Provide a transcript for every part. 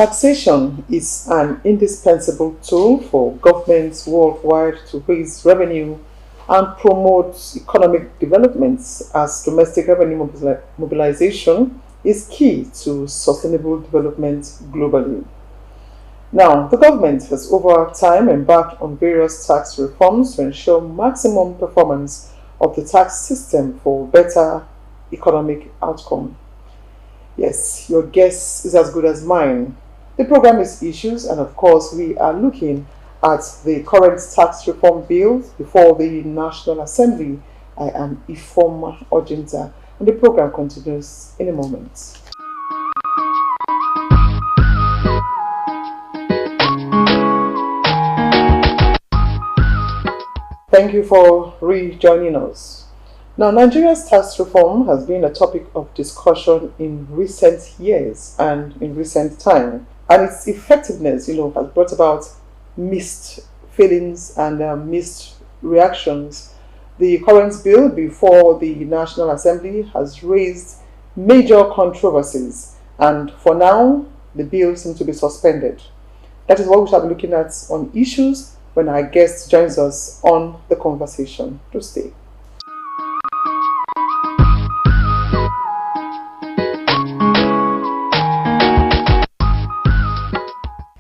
Taxation is an indispensable tool for governments worldwide to raise revenue and promote economic developments, as domestic revenue mobilization is key to sustainable development globally. Now, the government has over time embarked on various tax reforms to ensure maximum performance of the tax system for better economic outcome. Yes, your guess is as good as mine. The program is issues, and of course, we are looking at the current tax reform bill before the National Assembly. I am Ifoma Ojinta, and the program continues in a moment. Thank you for rejoining us. Now, Nigeria's tax reform has been a topic of discussion in recent years and in recent time, and its effectiveness, has brought about mixed feelings and mixed reactions. The current bill before the National Assembly has raised major controversies, and for now, the bill seems to be suspended. That is what we shall be looking at on issues when our guest joins us on the conversation. Do stay.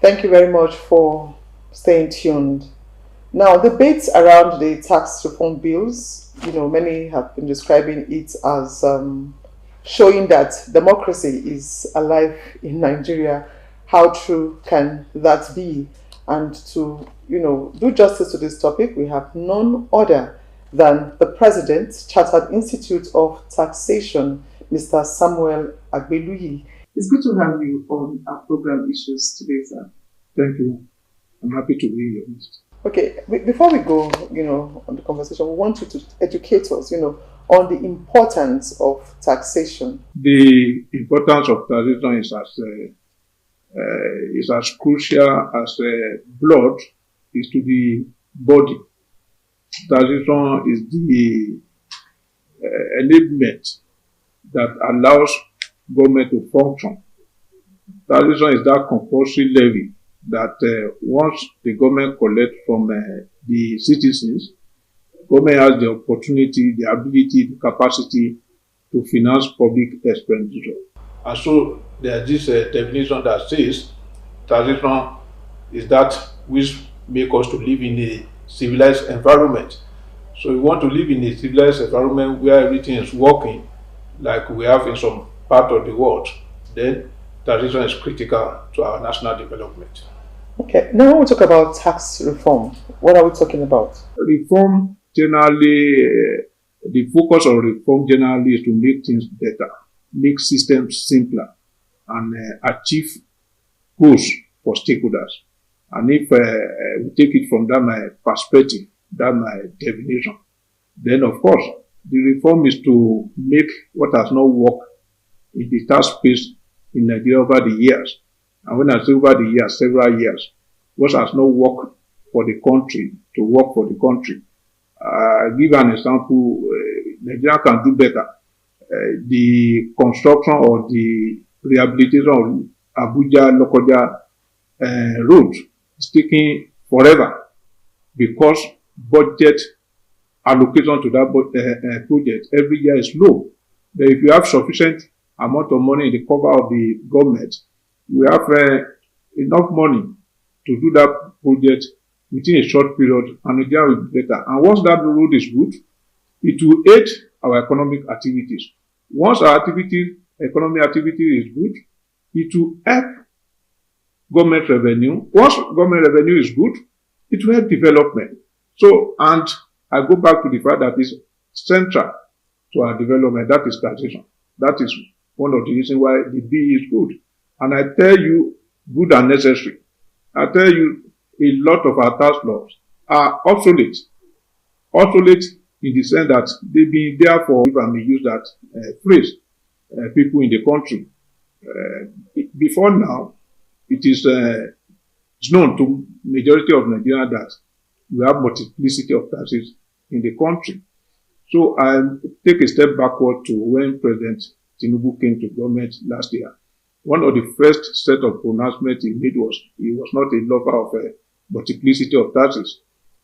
Thank you very much for staying tuned. Now, debates around the tax reform bills, many have been describing it as showing that democracy is alive in Nigeria. How true can that be? And to, do justice to this topic, we have none other than the President, Chartered Institute of Taxation, Mr. Samuel Agbeluyi. It's good to have you on our program issues today, sir. Thank you. I'm happy to be here. Okay, before we go, on the conversation, we want you to educate us, on the importance of taxation. The importance of taxation is as crucial as blood is to the body. Taxation is the enablement that allows government to function. Taxation is that compulsory levy that once the government collects from the citizens, government has the opportunity, the ability, the capacity to finance public expenditure. And so there's this definition that says taxation is that which makes us to live in a civilized environment. So we want to live in a civilized environment where everything is working like we have in some part of the world. Then taxation is critical to our national development. Okay, now when we talk about tax reform, what are we talking about? Reform generally, the focus of reform generally is to make things better, make systems simpler, and achieve goals for stakeholders. And if we take it from that my perspective, that my definition, then of course, the reform is to make what has not worked in the tax space in Nigeria over the years. And when I say over the years, several years, what has not worked for the country to work for the country. I'll give an example. Nigeria can do better. The construction or the rehabilitation of Abuja, Lokoja road is taking forever because budget allocation to that project every year is low. But if you have sufficient amount of money in the cover of the government, we have enough money to do that project within a short period, and Nigeria will be better. And once that road is good, it will aid our economic activities. Once our economic activity is good, it will help government revenue. Once government revenue is good, it will help development. So, and I go back to the fact that it's central to our development. That is taxation. That is one of the reasons why the bill is good. And I tell you, good and necessary. I tell you, a lot of our tax laws are obsolete. Obsolete in the sense that they've been there for, if I may use that phrase, people in the country. Before now, it is known to majority of Nigerians that we have multiplicity of taxes in the country. So I take a step backward to when President Tinubu came to government last year. one of the first set of pronouncements he made was he was not a lover of multiplicity of taxes.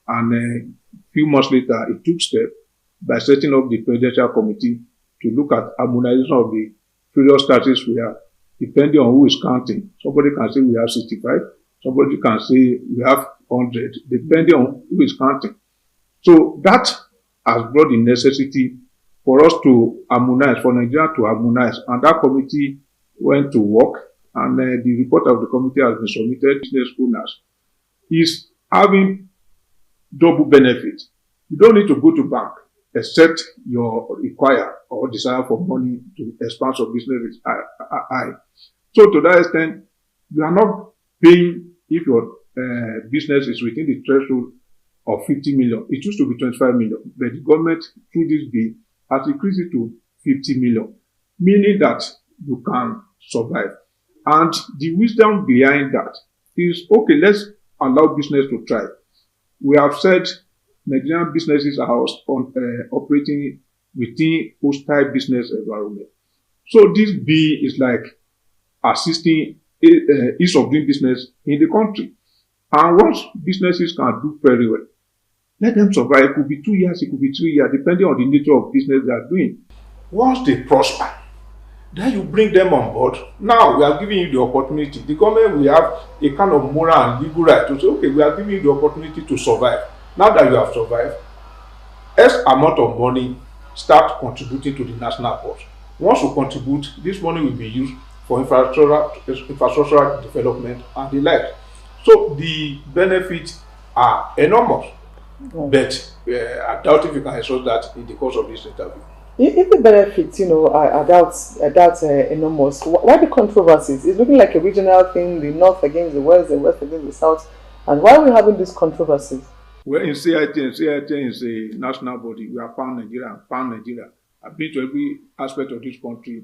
And a few months later, he took steps by setting up the presidential committee to look at harmonization of the various taxes we have, depending on who is counting. Somebody can say we have 65, somebody can say we have 100, depending on who is counting. So that has brought the necessity for us to harmonize, for Nigeria to harmonize, and that committee went to work, and the report of the committee has been submitted to business owners. Is having double benefit. You don't need to go to bank except your require or desire for money to expand your business is high. So to that extent, you are not paying if your business is within the threshold of 50 million. It used to be 25 million, but the government through this bill has increased it to 50 million, meaning that you can survive. And the wisdom behind that is, okay, let's allow business to thrive. We have said Nigerian businesses are operating within hostile business environment. So this bill is like assisting ease of doing business in the country. And once businesses can do very well, let them survive. It could be 2 years, it could be 3 years, depending on the nature of business they are doing. Once they prosper, then you bring them on board. Now we are giving you the opportunity. The government will have a kind of moral and legal right to say, okay, we are giving you the opportunity to survive. Now that you have survived, X amount of money start contributing to the national purse. Once you contribute, this money will be used for infrastructural development and the like. So the benefits are enormous. But I doubt if you can exhaust that in the course of this interview. If the benefits, I doubt enormous. Why the controversies? It's looking like a regional thing, the north against the west, the west against the south. And why are we having these controversies? Well, in CITN is a national body. We are pan-Nigeria. I've been to every aspect of this country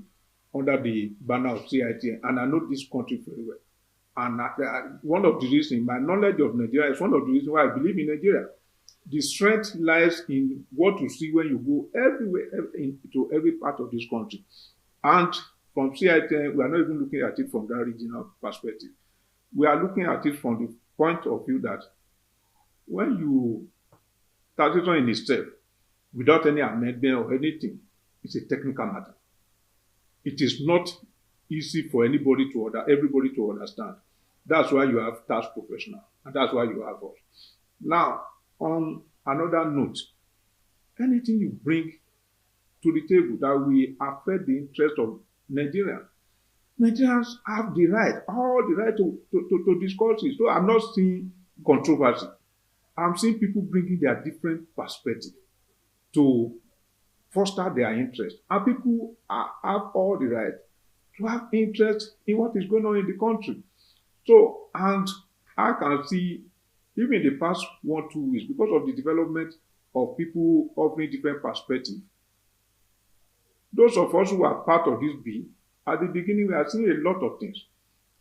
under the banner of CITN, and I know this country very well. And one of the reasons, my knowledge of Nigeria is one of the reasons why I believe in Nigeria. The strength lies in what you see when you go everywhere, into every part of this country. And from CITN, we are not even looking at it from that regional perspective. We are looking at it from the point of view that when you taxation in itself, without any amendment or anything, it's a technical matter. It is not easy for everybody to understand. That's why you have tax professionals, and that's why you have us. Now, on another note, anything you bring to the table that will affect the interest of Nigerians have the right, all the right to discuss it. So I'm not seeing controversy. I'm seeing people bringing their different perspective to foster their interest. And people have all the right to have interest in what is going on in the country. So, and I can see, even in the past 1-2 weeks, because of the development of people offering different perspectives, those of us who are part of this bill, at the beginning we are seeing a lot of things.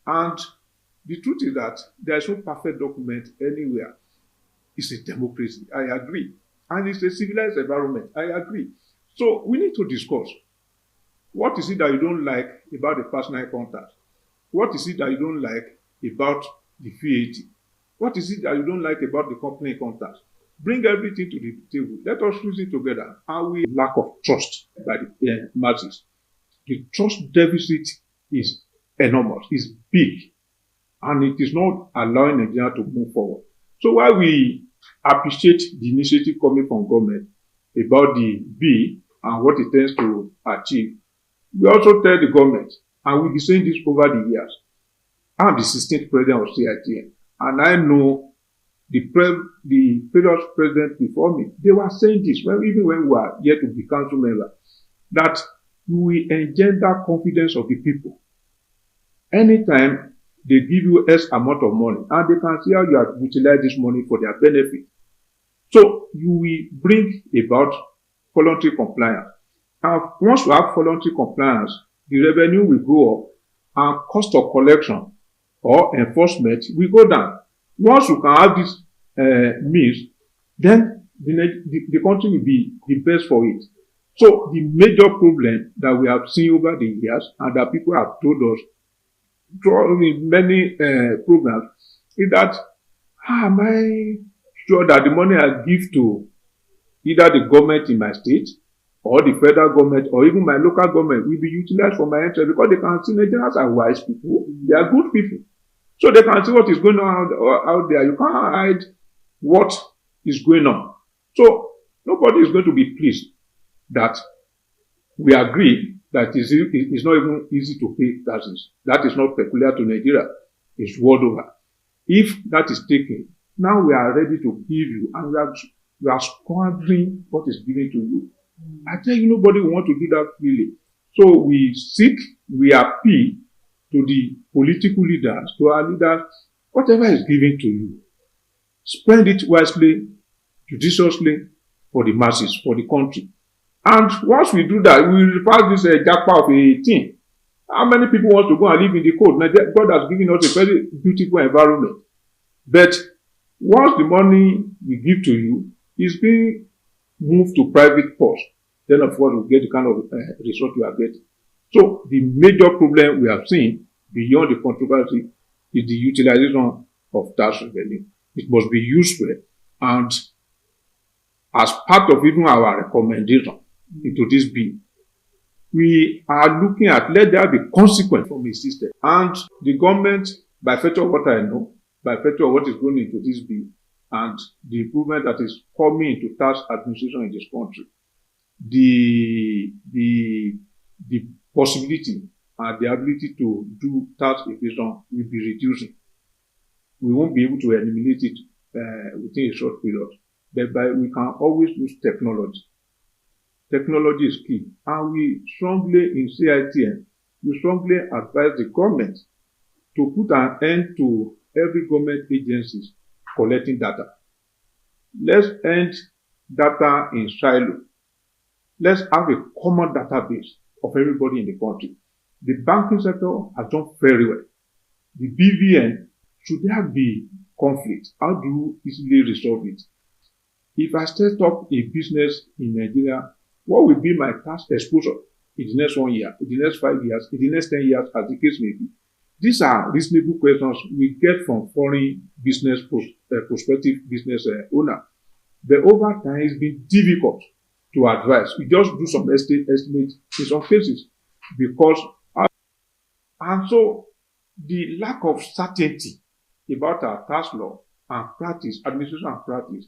And the truth is that there is no perfect document anywhere. It's a democracy, I agree. And it's a civilized environment, I agree. So we need to discuss. What is it that you don't like about the personal income tax? What is it that you don't like about the VAT? What is it that you don't like about the company income tax? Bring everything to the table. Let us reason together. And we lack of trust by the masses. The trust deficit is enormous, is big, and it is not allowing Nigeria to move forward. So while we appreciate the initiative coming from government about the bill and what it tends to achieve, we also tell the government, and we've been saying this over the years. I'm the 16th president of CITN, and I know the previous president before me, they were saying this, even when we were yet to be council member, that you will engender confidence of the people. Anytime they give you X amount of money, and they can see how you have utilized this money for their benefit. So you will bring about voluntary compliance. And once you have voluntary compliance, the revenue will go up and cost of collection or enforcement will go down. Once you can have this means, then the country will be the best for it. So the major problem that we have seen over the years and that people have told us through many programs is that how am I sure that the money I give to either the government in my state or the federal government or even my local government will be utilized for my interest, because they can see Nigerians are wise people, they are good people. So they can see what is going on out there. You can't hide what is going on. So nobody is going to be pleased that we agree that it's not even easy to pay taxes. That is not peculiar to Nigeria. It's world over. If that is taken, now we are ready to give you, and we are squandering what is given to you. I tell you, nobody will want to do that freely. So we appeal to the political leaders, to our leaders, whatever is given to you, spend it wisely, judiciously, for the masses, for the country. And once we do that, we will pass this jackpot of 18. How many people want to go and live in the cold? Now, God has given us a very beautiful environment. But once the money we give to you is being moved to private purse, then of course we get the kind of result we are getting. So the major problem we have seen beyond the controversy is the utilization of tax revenue. It must be used well, and as part of even our recommendation into this bill, we are looking at let there be consequence from the system. And the government, by virtue of what I know, by virtue of what is going into this bill, and the improvement that is coming into tax administration in this country, the possibility and the ability to do tax evasion will be reducing. We won't be able to eliminate it within a short period, but we can always use technology. Technology is key, and we strongly in CITN, we strongly advise the government to put an end to every government agencies collecting data. Let's end data in silo. Let's have a common database of everybody in the country. The banking sector has done very well. The BVN, should there be conflict, how do you easily resolve it? If I set up a business in Nigeria, what will be my tax exposure in the next 1 year, in the next 5 years, in the next 10 years, as the case may be? These are reasonable questions we get from foreign business, prospective business owner. But over time, it's been difficult to advise. We just do some estimate in some cases, because, and so the lack of certainty about our tax law and practice, administration and practice,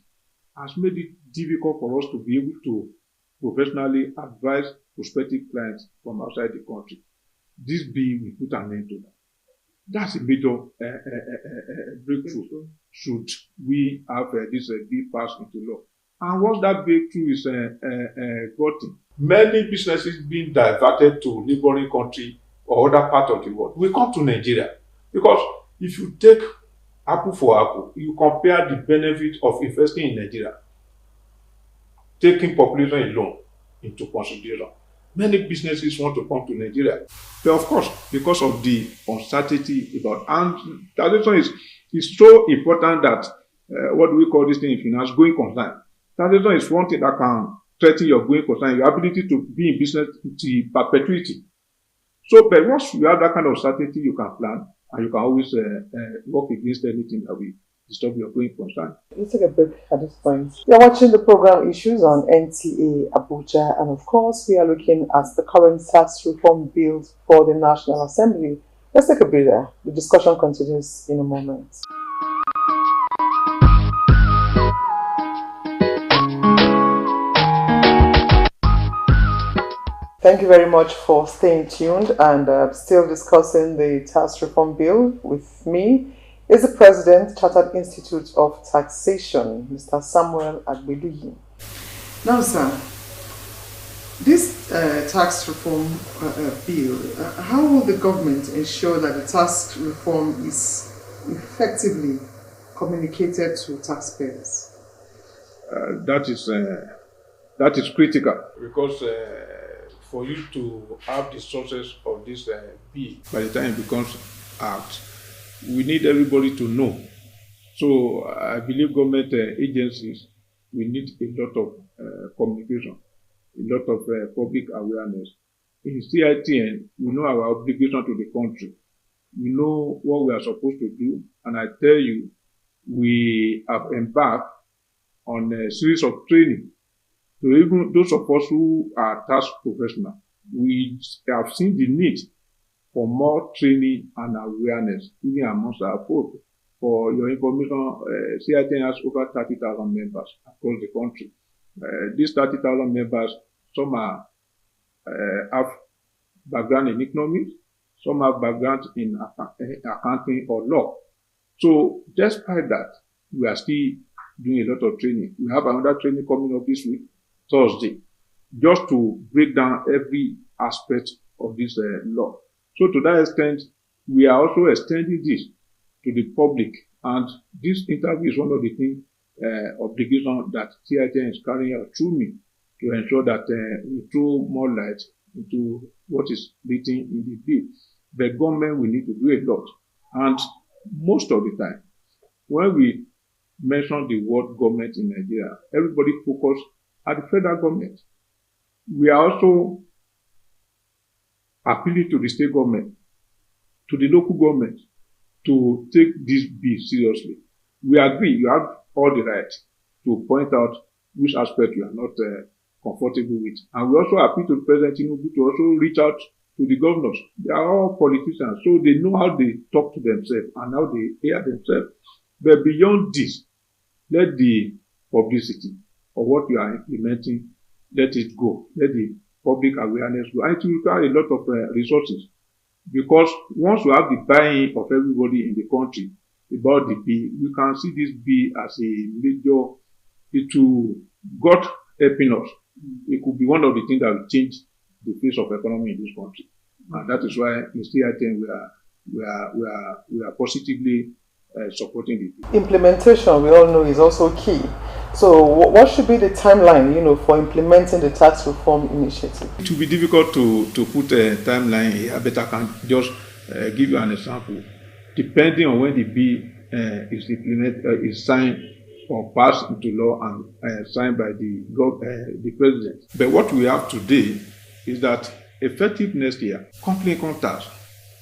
has made it difficult for us to be able to professionally advise prospective clients from outside the country. This bill will put an end to that. That's a major breakthrough. Should we have this bill passed into law? And once that breakthrough is gotten, many businesses being diverted to neighboring country or other part of the world will come to Nigeria. Because if you take apple for apple, you compare the benefit of investing in Nigeria, taking population alone into consideration, many businesses want to come to Nigeria. But of course, because of the uncertainty about, and taxation is so important that what do we call this thing in finance? Going concern. Taxation is one thing that can threaten your going concern, your ability to be in business to perpetuity. So, but once you have that kind of certainty, you can plan, and you can always work against anything that will disturb your going concern. Let's take a break at this point. You're watching the program Issues on NTA Abuja, and of course, we are looking at the current tax reform bill for the National Assembly. Let's take a breather. The discussion continues in a moment. Thank you very much for staying tuned and still discussing the tax reform bill. With me is the President, Chartered Institute of Taxation, Mr. Samuel Agbeluyi. Now, sir, this tax reform bill, how will the government ensure that the tax reform is effectively communicated to taxpayers? That is critical, because for you to have the sources of this bill by the time it becomes act, we need everybody to know. So I believe government agencies, we need a lot of communication, a lot of public awareness. In CITN, we know our obligation to the country, We know what we are supposed to do. And I tell you, we have embarked on a series of training. So even those of us who are task professionals, we have seen the need for more training and awareness, even amongst our folk. For your information, CITN has over 30,000 members across the country. These 30,000 members, some have background in economics, some have background in accounting or law. So despite that, we are still doing a lot of training. We have another training coming up this week, Thursday, just to break down every aspect of this law. So to that extent, we are also extending this to the public. And this interview is one of the things, obligations that CITN is carrying out through me to ensure that we throw more light into what is written in the bill. The government will need to do a lot. And most of the time, when we mention the word government in Nigeria, everybody focus at the federal government. We are also appealing to the state government, to the local government, to take this bill seriously. We agree you have all the right to point out which aspect you are not comfortable with. And we also appeal to President Tinubu to also reach out to the governors. They are all politicians, so they know how they talk to themselves and how they hear themselves. But beyond this, let the publicity of what you are implementing, let it go. Let the public awareness go. And it will require a lot of resources. Because once you have the buy-in of everybody in the country about the bill, you can see this bill as a major, it will, God helping us, it could be one of the things that will change the face of economy in this country. And that is why in CITN we are positively supporting the bill. Implementation, we all know, is also key. So what should be the timeline, for implementing the tax reform initiative? It will be difficult to put a timeline here, but I can just give you an example. Depending on when the bill is implemented, is signed or passed into law and signed by the president. But what we have today is that effective next year, company income tax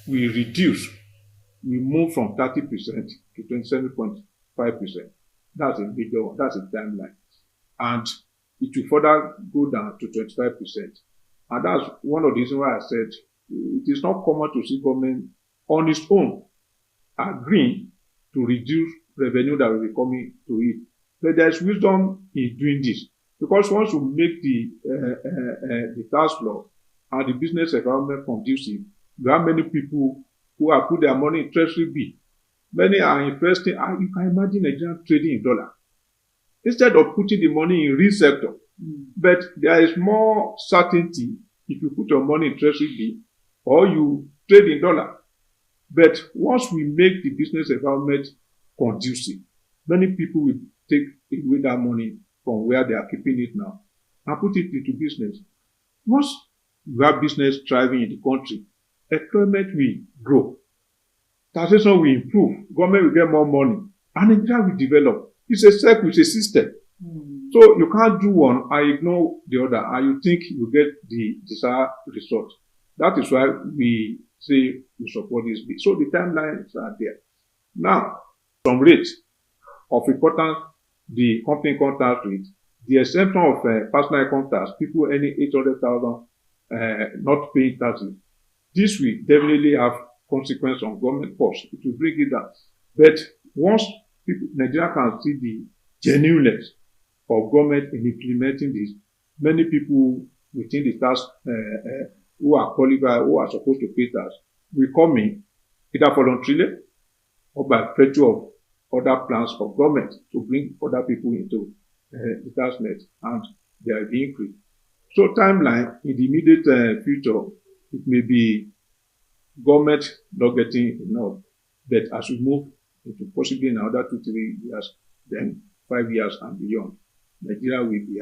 will reduce. We move from 30% to 27.5%. That's a major one. That's a timeline. And it will further go down to 25%. And that's one of the reasons why I said it is not common to see government on its own agreeing to reduce revenue that will be coming to it. But there's wisdom in doing this. Because once you make the tax law and the business environment conducive, you have many people who have put their money in treasury bill. Many are investing, you can imagine Nigerian trading in dollar. Instead of putting the money in real sector. But there is more certainty if you put your money in treasury bill or you trade in dollar. But once we make the business environment conducive, many people will take away that money from where they are keeping it now and put it into business. Once you have business thriving in the country, employment will grow. Taxation will improve, government will get more money, and Nigeria will develop. It's a circle, it's a system. So you can't do one and ignore the other, and you think you get the desired result. That is why we say we support this bill. So the timelines are there. Now, some rates of importance, the company income tax rate, the exemption of personal income tax, people earning 800,000 not paying taxes. This will definitely have consequence on government costs. It will bring it down. But once Nigeria can see the genuineness of government in implementing this, many people within the tax who are qualified, who are supposed to pay tax, will come in either voluntarily or by virtue of other plans of government to bring other people into the tax net, and there will be increase. So timeline in the immediate future, it may be government not getting enough, but as we move into possibly in another 2-3 years, then 5 years and beyond, Nigeria will be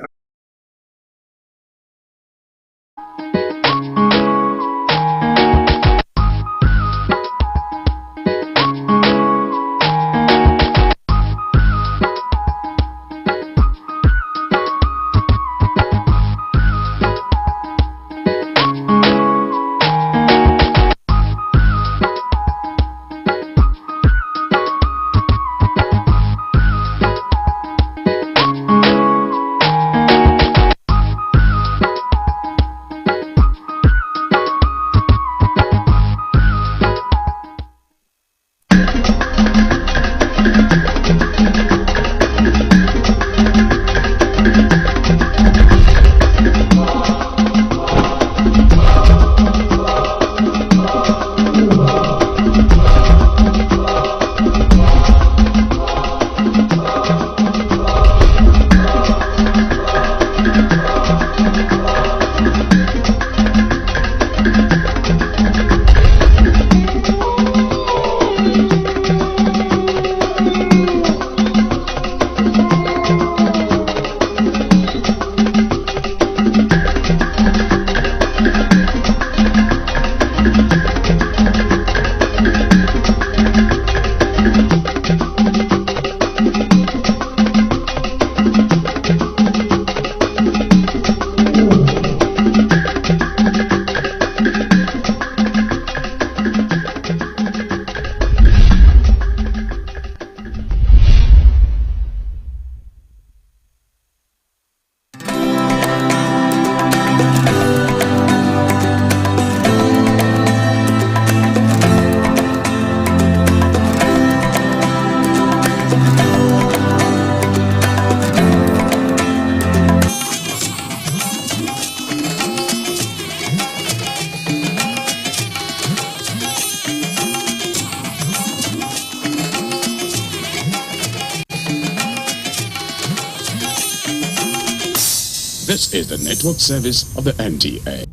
This is the network service of the NTA.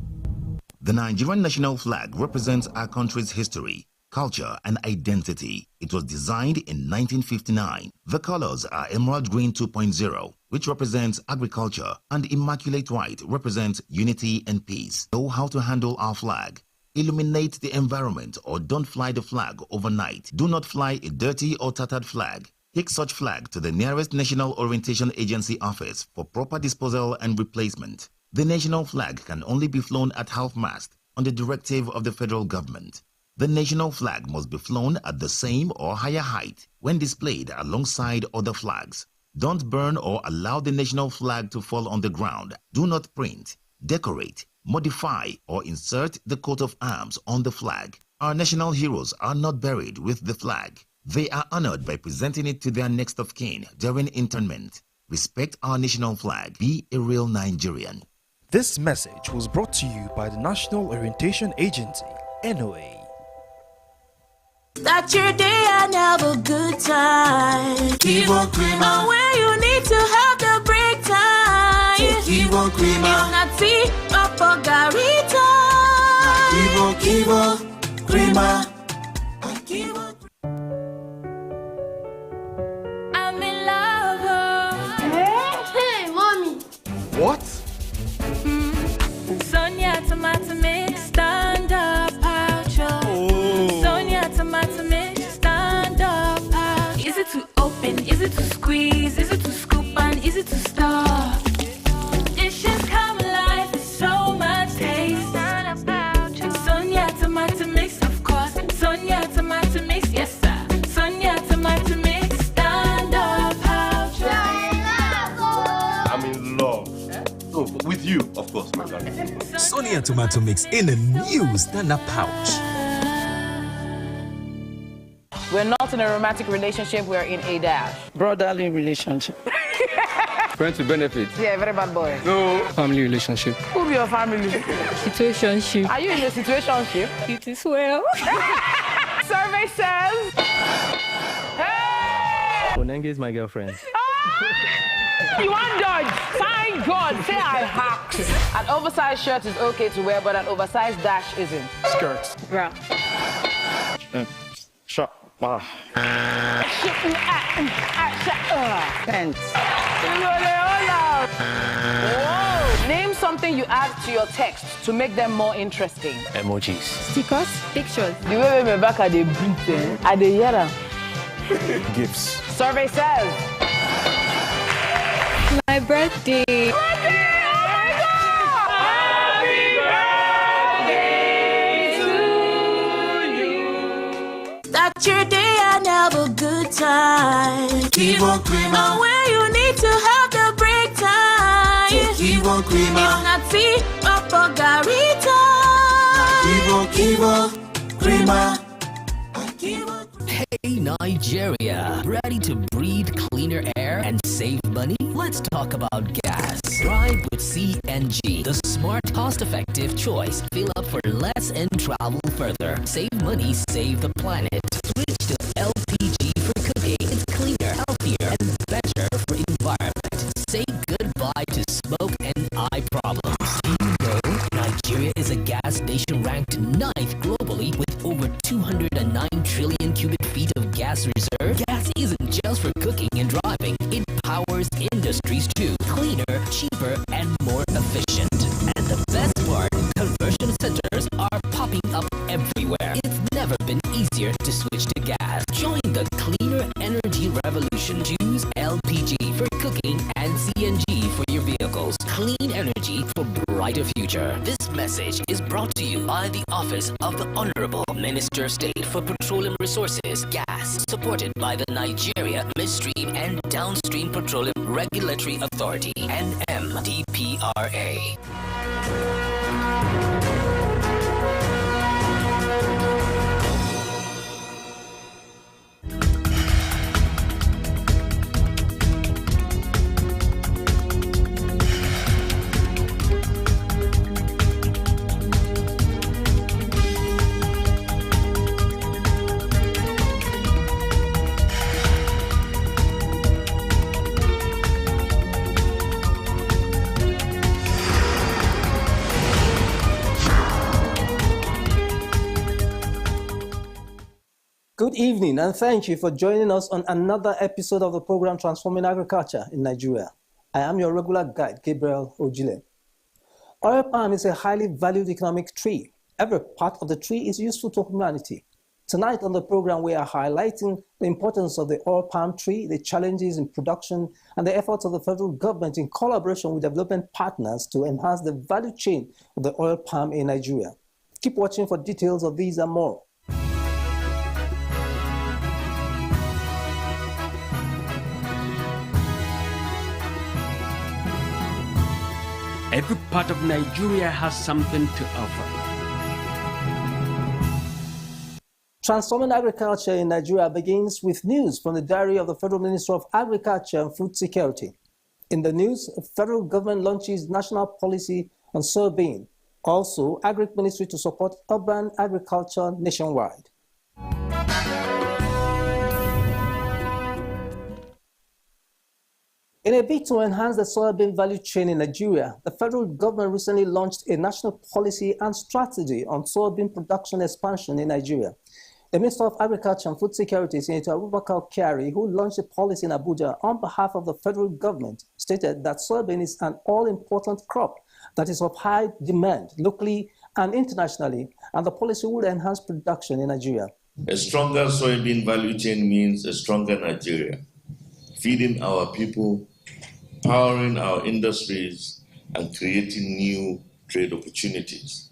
The Nigerian national flag represents our country's history, culture, and identity. It was designed in 1959. The colors are Emerald Green 2.0, which represents agriculture, and Immaculate White represents unity and peace. Know how to handle our flag. Illuminate the environment or don't fly the flag overnight. Do not fly a dirty or tattered flag. Take such flag to the nearest National Orientation Agency office for proper disposal and replacement. The national flag can only be flown at half-mast on the directive of the federal government. The national flag must be flown at the same or higher height when displayed alongside other flags. Don't burn or allow the national flag to fall on the ground. Do not print, decorate, modify, or insert the coat of arms on the flag. Our national heroes are not buried with the flag. They are honored by presenting it to their next of kin during interment. Respect our national flag. Be a real Nigerian. This message was brought to you by the National Orientation Agency, NOA. Start your day and have a good time. Kivo Creamer. Where you need to have the break time. Kivo Creamer. If not tea, Papa Garita. Kivo Creamer. I'm in love. Hey, mommy. What? Sonia tomato mix, stand up, pouch. Sonia tomato mix, stand up, pouch. Easy to open, easy to squeeze, easy to scoop and easy to stop. Dishes come alive with so much taste. Stand up, pouch. Sonia tomato mix, of course. Sonia tomato mix, yes sir. Sonia tomato mix, stand up, pouch. I'm in love. Oh, with you, of course, my darling. Sonia tomato mix in a new stand-up pouch. We're not in a romantic relationship, we're in a dash. Brotherly relationship. Friends with benefits. Yeah, very bad boy. No. Family relationship. Who be your family? Situationship. Are you in a situationship? It is well. Survey says... Hey! Onenge is my girlfriend. You want dodge? Thank God. Say I hacked. An oversized shirt is okay to wear, but an oversized dash isn't. Skirt. Bra. Shop. Wow. Pants. Whoa. Name something you add to your text to make them more interesting. Emojis. Stickers. Pictures. The way my back at the breathe, at the yara. Gifts. Survey says... My birthday. Start your day and have a good time. Kivo Creamer. Where you need to have the break time. Kivo Creamer. If not tea, Papa Garita. Kivo Creamer. Hey Nigeria, ready to breathe cleaner air and save money? Let's talk about gas. Drive with CNG, the smart, cost-effective choice. Fill up for less and travel further. Save money, save the planet. Switch to LPG for cooking. It's cleaner, healthier, and better for environment. Say goodbye to smoke and eye problems. You know, Nigeria is a gas nation ranked 9th globally with over 209 trillion cubic feet of gas reserve. Gas isn't just for cooking and driving. It powers industries too. Cleaner, cheaper, and more efficient. And the best part, conversion centers are popping up everywhere. It's never been easier to switch to gas. Join the cleaner energy revolution. Choose LPG for cooking and CNG for your vehicles. Clean energy for brighter future. This message is brought to you by the Office of the Honorable Minister of State for Petroleum Resources, Gas, supported by the Nigeria Midstream and Downstream Petroleum Regulatory Authority, NMDPRA. Good evening and thank you for joining us on another episode of the program Transforming Agriculture in Nigeria. I am your regular guide, Gabriel Ojile. Oil palm is a highly valued economic tree. Every part of the tree is useful to humanity. Tonight on the program, we are highlighting the importance of the oil palm tree, the challenges in production, and the efforts of the federal government in collaboration with development partners to enhance the value chain of the oil palm in Nigeria. Keep watching for details of these and more. Every part of Nigeria has something to offer. Transforming agriculture in Nigeria begins with news from the diary of the Federal Minister of Agriculture and Food Security. In the news, the federal government launches national policy on soybean. Also, Agric Ministry to support urban agriculture nationwide. In a bid to enhance the soybean value chain in Nigeria, the federal government recently launched a national policy and strategy on soybean production expansion in Nigeria. The Minister of Agriculture and Food Security, Senator Abubakar Kyari, who launched the policy in Abuja on behalf of the federal government, stated that soybean is an all-important crop that is of high demand locally and internationally, and the policy would enhance production in Nigeria. A stronger soybean value chain means a stronger Nigeria, feeding our people, powering our industries, and creating new trade opportunities.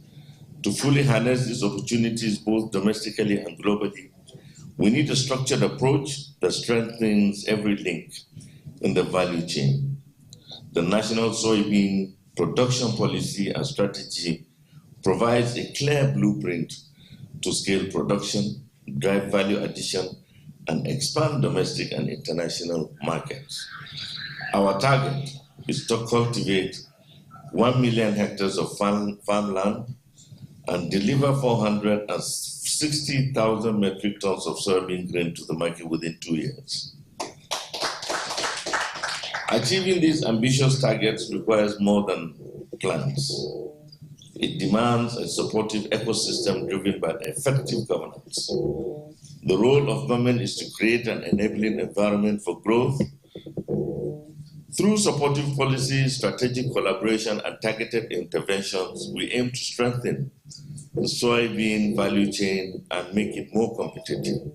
To fully harness these opportunities, both domestically and globally, we need a structured approach that strengthens every link in the value chain. The National Soybean Production Policy and Strategy provides a clear blueprint to scale production, drive value addition, and expand domestic and international markets. Our target is to cultivate 1 million hectares of farmland and deliver 460,000 metric tons of soybean grain to the market within 2 years. Achieving these ambitious targets requires more than plans. It demands a supportive ecosystem driven by effective governance. The role of government is to create an enabling environment for growth. Through supportive policies, strategic collaboration, and targeted interventions, we aim to strengthen the soybean value chain and make it more competitive.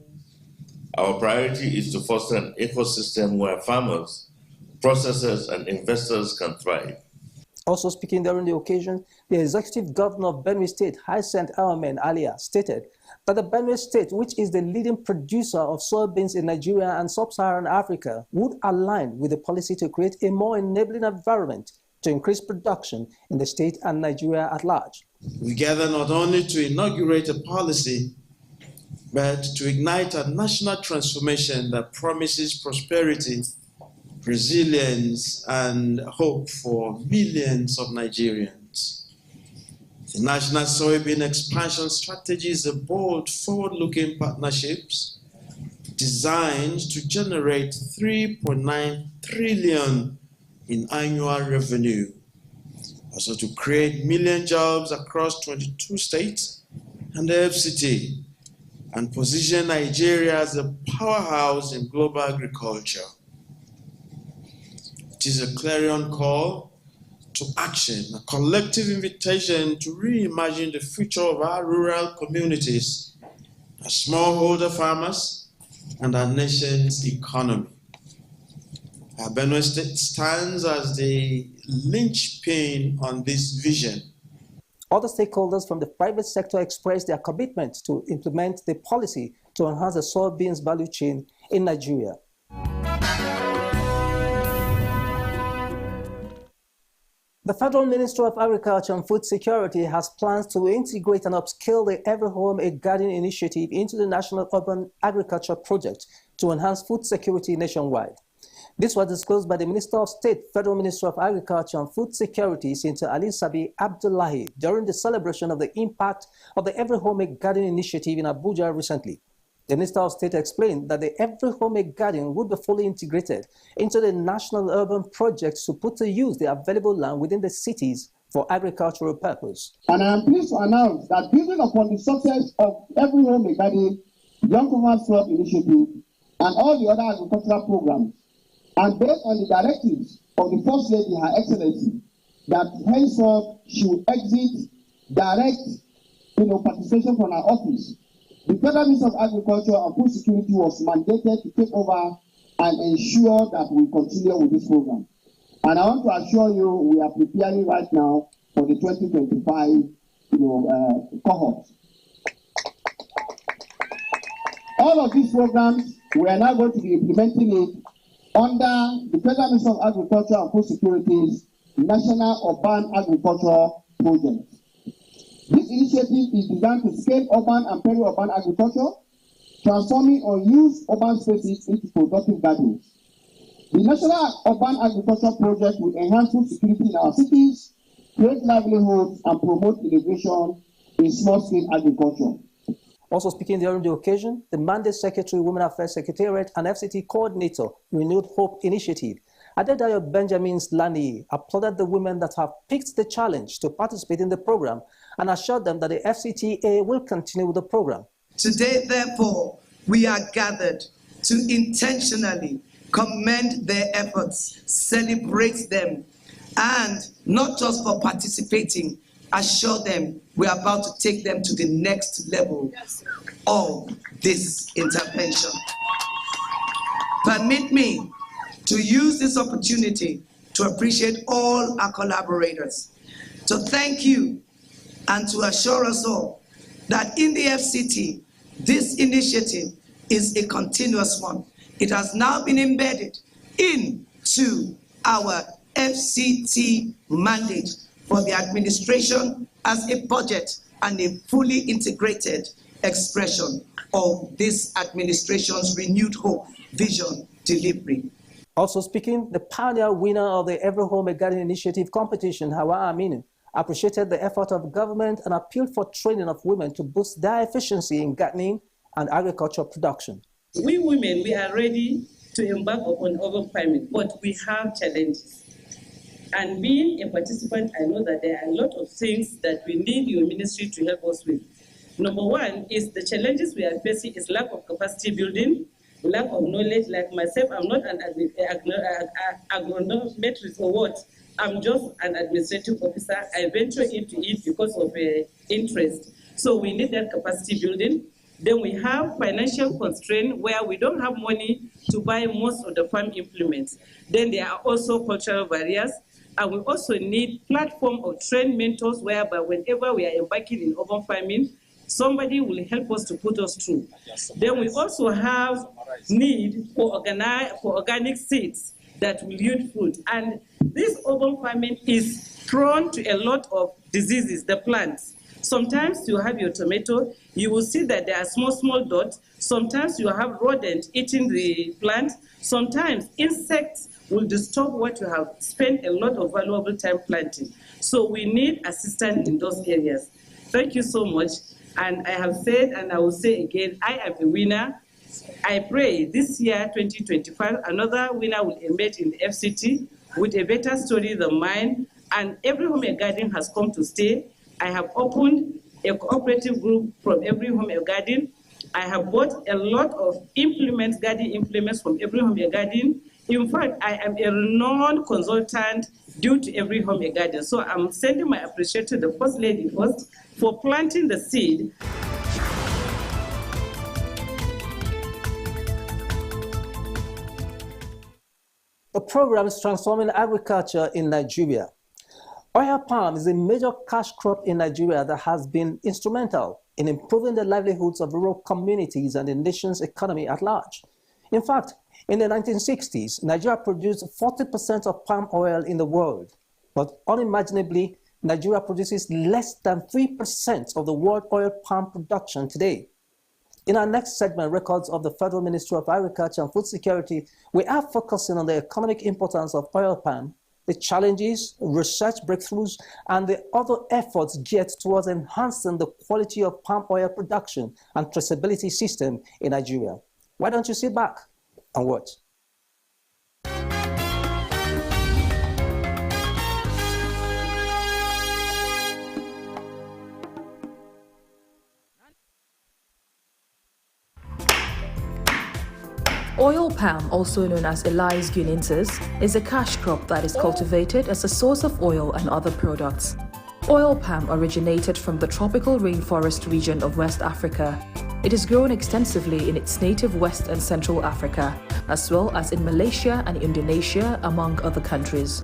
Our priority is to foster an ecosystem where farmers, processors, and investors can thrive. Also speaking during the occasion, the Executive Governor of Benue State, Hyacinth Ahmed Alia, stated that the Benue State, which is the leading producer of soybeans in Nigeria and sub-Saharan Africa, would align with the policy to create a more enabling environment to increase production in the state and Nigeria at large. We gather not only to inaugurate a policy, but to ignite a national transformation that promises prosperity, resilience, and hope for millions of Nigerians. The National Soybean Expansion Strategy is a bold, forward-looking partnerships designed to generate 3.9 trillion in annual revenue, also to create million jobs across 22 states and the FCT, and position Nigeria as a powerhouse in global agriculture. It is a clarion call to action, a collective invitation to reimagine the future of our rural communities, our smallholder farmers, and our nation's economy. Our Benue State stands as the linchpin on this vision. Other stakeholders from the private sector expressed their commitment to implement the policy to enhance the soybeans value chain in Nigeria. The Federal Ministry of Agriculture and Food Security has plans to integrate and upscale the Every Home a Garden initiative into the National Urban Agriculture Project to enhance food security nationwide. This was disclosed by the Minister of State, Federal Ministry of Agriculture and Food Security, Senator Ali Sabi Abdullahi, during the celebration of the impact of the Every Home a Garden initiative in Abuja recently. The Minister of State explained that the Every Home a Garden would be fully integrated into the national urban projects to put to use the available land within the cities for agricultural purpose. And I am pleased to announce that building upon the success of Every Home a Garden Young Farmers Club Initiative, and all the other agricultural programs. And based on the directives of the First Lady, Her Excellency, that henceforth she will exit direct participation from her office, the Federal Minister of Agriculture and Food Security was mandated to take over and ensure that we continue with this program. And I want to assure you, we are preparing right now for the 2025 cohort. All of these programs, we are now going to be implementing it under the Federal Minister of Agriculture and Food Security's National Urban Agriculture Project. This initiative is designed to scale urban and peri-urban agriculture, transforming unused urban spaces into productive gardens. The National Urban Agriculture Project will enhance food security in our cities, create livelihoods, and promote innovation in small-scale agriculture. Also speaking during the occasion, the Mandate Secretary, Women Affairs Secretariat, and FCT Coordinator, Renewed Hope Initiative, Adedayo Benjamin Lani, applauded the women that have picked the challenge to participate in the program and assured them that the FCTA will continue with the program. Today, therefore, we are gathered to intentionally commend their efforts, celebrate them, and not just for participating, assure them we are about to take them to the next level of this intervention. Permit me to use this opportunity to appreciate all our collaborators, to thank you and to assure us all that in the FCT, this initiative is a continuous one. It has now been embedded into our FCT mandate for the administration as a budget and a fully integrated expression of this administration's renewed hope, vision, delivery. Also speaking, the pioneer winner of the Every Home a Garden Initiative competition, Hawa Aminu, appreciated the effort of government and appealed for training of women to boost their efficiency in gardening and agricultural production. We women, we are ready to embark upon urban farming, but we have challenges. And being a participant, I know that there are a lot of things that we need your ministry to help us with. Number one is the challenges we are facing is lack of capacity building, lack of knowledge. Like myself, I'm not an agronometrist or what. I'm just an administrative officer. I venture into it because of interest. So we need that capacity building. Then we have financial constraint where we don't have money to buy most of the farm implements. Then there are also cultural barriers. And we also need platform of trained mentors whereby whenever we are embarking in urban farming, somebody will help us to put us through. Then we also have need for organic seeds that will yield fruit. And this urban farming is prone to a lot of diseases, the plants. Sometimes you have your tomato, you will see that there are small dots. Sometimes you have rodent eating the plant. Sometimes insects will disturb what you have spent a lot of valuable time planting. So we need assistance in those areas. Thank you so much. And I have said, and I will say again, I am a winner. I pray this year, 2025, another winner will emerge in the FCT with a better story than mine. And Every Home a Garden has come to stay. I have opened a cooperative group from Every Home a Garden. I have bought a lot of implements, garden implements from Every Home a Garden. In fact, I am a renowned consultant due to Every Home a Garden. So I'm sending my appreciation to the First Lady first for planting the seed. The program is transforming agriculture in Nigeria. Oil palm is a major cash crop in Nigeria that has been instrumental in improving the livelihoods of rural communities and the nation's economy at large. In fact, in the 1960s, Nigeria produced 40% of palm oil in the world, but unimaginably, Nigeria produces less than 3% of the world oil palm production today. In our next segment, Records of the Federal Ministry of Agriculture and Food Security, we are focusing on the economic importance of oil palm, the challenges, research breakthroughs, and the other efforts geared towards enhancing the quality of palm oil production and traceability system in Nigeria. Why don't you sit back and watch? Oil palm, also known as Elais guinensis, is a cash crop that is cultivated as a source of oil and other products. Oil palm originated from the tropical rainforest region of West Africa. It is grown extensively in its native West and Central Africa, as well as in Malaysia and Indonesia, among other countries.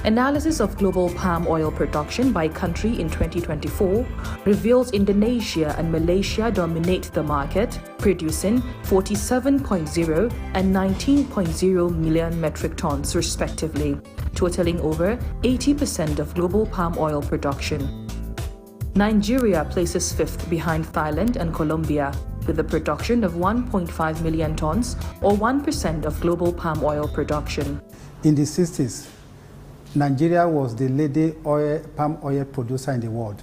Analysis of global palm oil production by country in 2024 reveals Indonesia and Malaysia dominate the market, producing 47.0 and 19.0 million metric tons respectively, totaling over 80% of global palm oil production. Nigeria places fifth behind Thailand and Colombia, with a production of 1.5 million tons or 1% of global palm oil production. In the 60s, Nigeria was the leading palm oil producer in the world,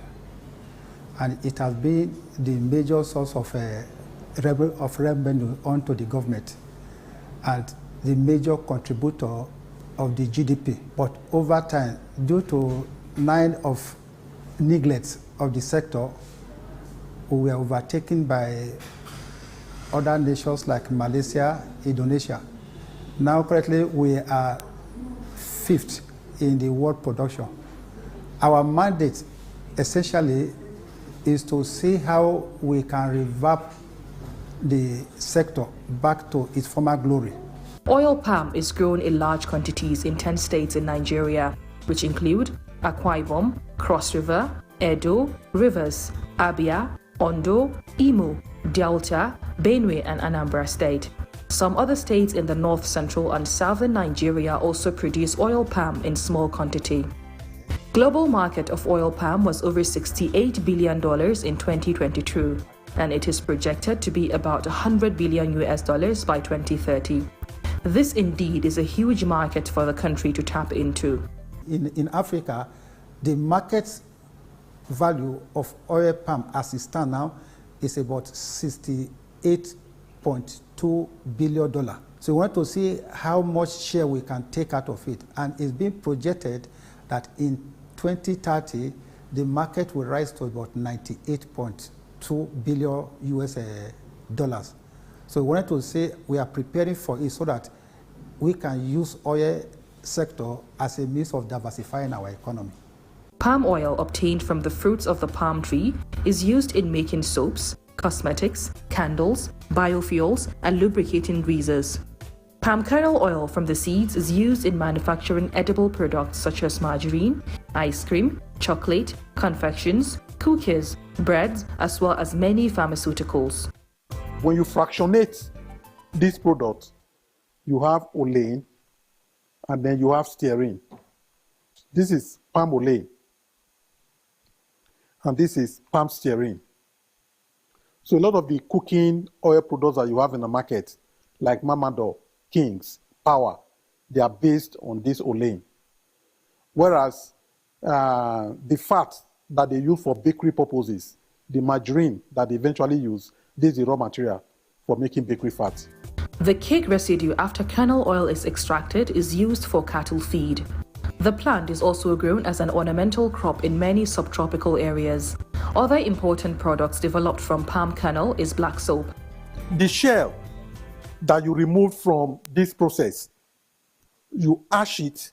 and it has been the major source of revenue onto the government and the major contributor of the GDP. But over time, due to 9 of neglect of the sector, we were overtaken by other nations like Malaysia, Indonesia. Now currently we are 5th in the world production. Our mandate essentially is to see how we can revamp the sector back to its former glory. Oil palm is grown in large quantities in 10 states in Nigeria, which include Akwa Ibom, Cross River, Edo, Rivers, Abia, Ondo, Imo, Delta, Benue, and Anambra State. Some other states in the north, central, and southern Nigeria also produce oil palm in small quantity. Global market of oil palm was over $68 billion in 2022, and it is projected to be about $100 billion by 2030. This indeed is a huge market for the country to tap into. In Africa, the market value of oil palm as it stands now is about $68.2 billion. So we want to see how much share we can take out of it. And it's being projected that in 2030, the market will rise to about $98.2 billion dollars. So we wanted to say we are preparing for it so that we can use oil sector as a means of diversifying our economy. Palm oil obtained from the fruits of the palm tree is used in making soaps, cosmetics, candles, biofuels, and lubricating greases. Palm kernel oil from the seeds is used in manufacturing edible products such as margarine, ice cream, chocolate, confections, cookies, breads, as well as many pharmaceuticals. When you fractionate this product, you have olein and then you have stearin. This is palm olein and this is palm stearin. So a lot of the cooking oil products that you have in the market, like Mamador, King's, Power, they are based on this olein. Whereas the fat that they use for bakery purposes, the margarine that they eventually use, this is the raw material for making bakery fat. The cake residue after kernel oil is extracted is used for cattle feed. The plant is also grown as an ornamental crop in many subtropical areas. Other important products developed from palm kernel is black soap. The shell that you remove from this process, you ash it,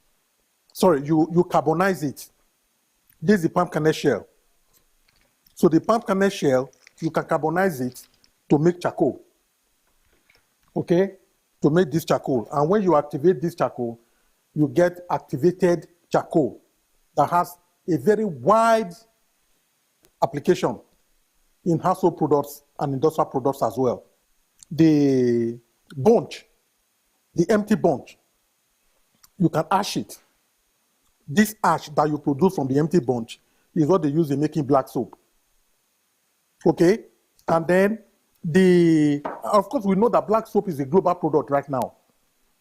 you carbonize it. This is the palm kernel shell. So the palm kernel shell, you can carbonize it to make charcoal. Okay? To make this charcoal. And when you activate this charcoal, you get activated charcoal that has a very wide application in household products and industrial products as well. The bunch, the empty bunch, you can ash it. This ash that you produce from the empty bunch is what they use in making black soap. Okay? And then of course, we know that black soap is a global product right now.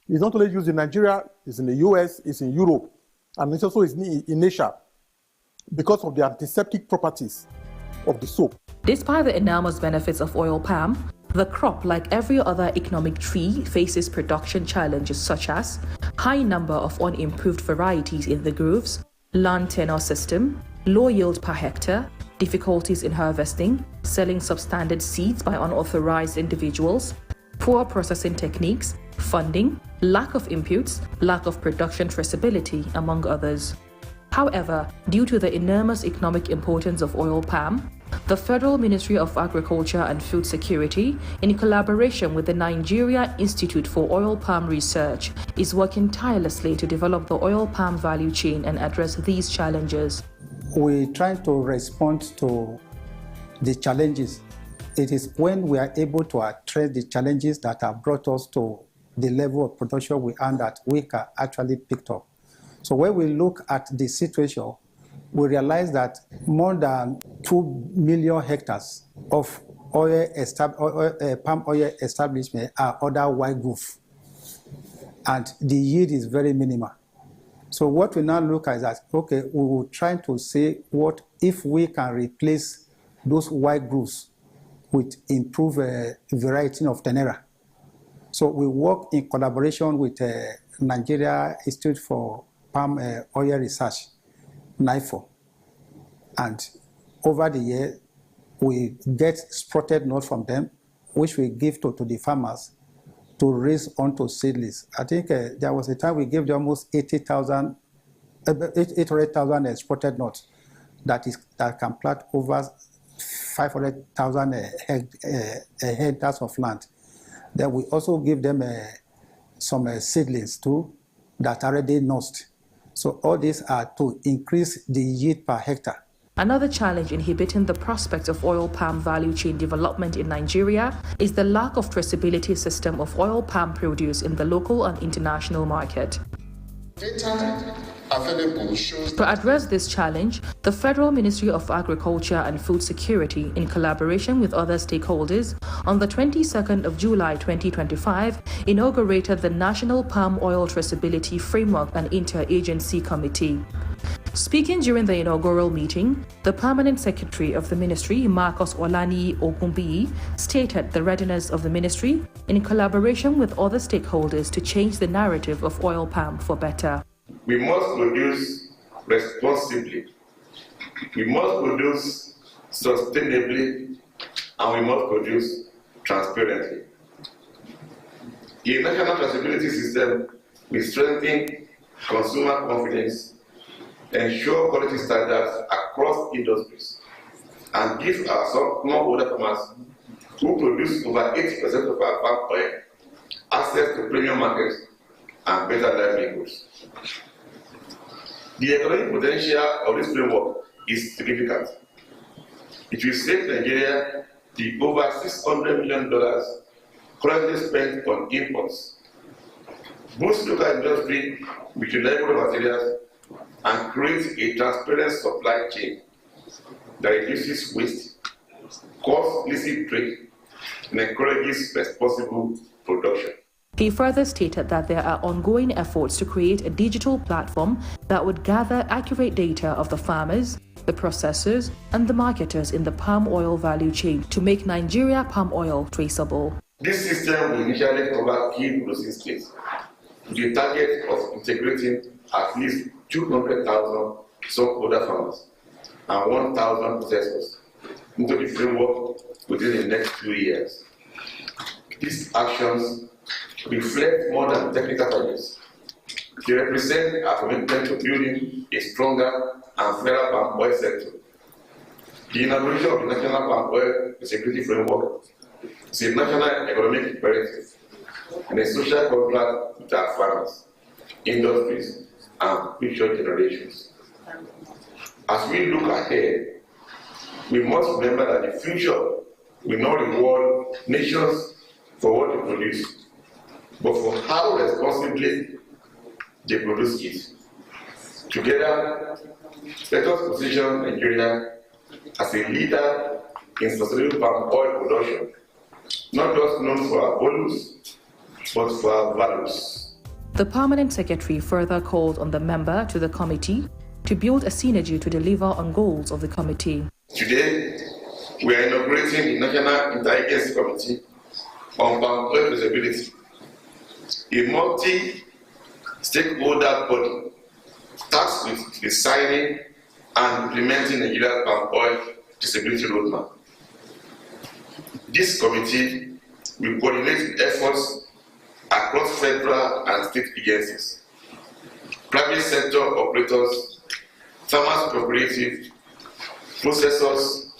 It's not only used in Nigeria, it's in the US, it's in Europe, and it's also in Asia because of the antiseptic properties of the soap. Despite the enormous benefits of oil palm, the crop, like every other economic tree, faces production challenges such as high number of unimproved varieties in the groves, land tenure system, low yield per hectare, difficulties in harvesting, selling substandard seeds by unauthorized individuals, poor processing techniques, funding, lack of inputs, lack of production traceability, among others. However, due to the enormous economic importance of oil palm, the Federal Ministry of Agriculture and Food Security, in collaboration with the Nigeria Institute for Oil Palm Research, is working tirelessly to develop the oil palm value chain and address these challenges. We try to respond to the challenges. It is when we are able to address the challenges that have brought us to the level of production we are that we can actually pick up. So when we look at the situation, we realize that more than 2 million hectares of palm oil establishment are under white roof, and the yield is very minimal. So what we now look at is that, okay, we will try to see what if we can replace those white roofs with improved variety of tenera. So we work in collaboration with Nigeria Institute for Palm Oil Research, NIFO. And over the year, we get sprouted nuts from them, which we give to the farmers to raise onto seedlings. I think there was a time we gave them almost 800,000 sprouted nuts that can plant over 500,000 hectares of land. Then we also give them some seedlings too that are already nursed. So all these are to increase the yield per hectare. Another challenge inhibiting the prospect of oil palm value chain development in Nigeria is the lack of traceability system of oil palm produce in the local and international market. Data available shows to address this challenge, the Federal Ministry of Agriculture and Food Security, in collaboration with other stakeholders, on the 22nd of July 2025, inaugurated the National Palm Oil Traceability Framework and Interagency Committee. Speaking during the inaugural meeting, the Permanent Secretary of the Ministry, Marcus Olani Ogunbiyi, stated the readiness of the Ministry in collaboration with other stakeholders to change the narrative of oil palm for better. We must produce responsibly, we must produce sustainably, and we must produce transparently. A national traceability system will strengthen consumer confidence, ensure quality standards across industries, and give our smallholder farmers who produce over 80% of our palm oil access to premium markets and better livelihoods. The economic potential of this framework is significant. It will save Nigeria the over $600 million currently spent on imports, boost local industry with reliable raw materials, and create a transparent supply chain that reduces waste, costs illicit trade, and encourages responsible production. He further stated that there are ongoing efforts to create a digital platform that would gather accurate data of the farmers, the processors, and the marketers in the palm oil value chain to make Nigeria palm oil traceable. This system will initially cover key processing states with the target of integrating at least 200,000 smallholder farmers and 1,000 processors into the framework within the next 2 years. These actions reflect more than technical targets. They represent our commitment to building a stronger and fairer palm oil sector. The inauguration of the National Palm Oil Security Framework is a national economic imperative and a social contract with our farmers, industries, and future generations. As we look ahead, we must remember that the future will not reward nations for what they produce, but for how responsibly they produce it. Together, let us position Nigeria as a leader in sustainable palm oil production, not just known for our volumes, but for our values. The Permanent Secretary further called on the member to the committee to build a synergy to deliver on goals of the committee. Today, we are inaugurating the National Interagency Committee on Palm Oil Traceability, a multi-stakeholder body tasked with designing and implementing Nigeria's palm oil traceability roadmap. This committee We coordinate efforts across federal and state agencies, private sector operators, farmers cooperative, processors,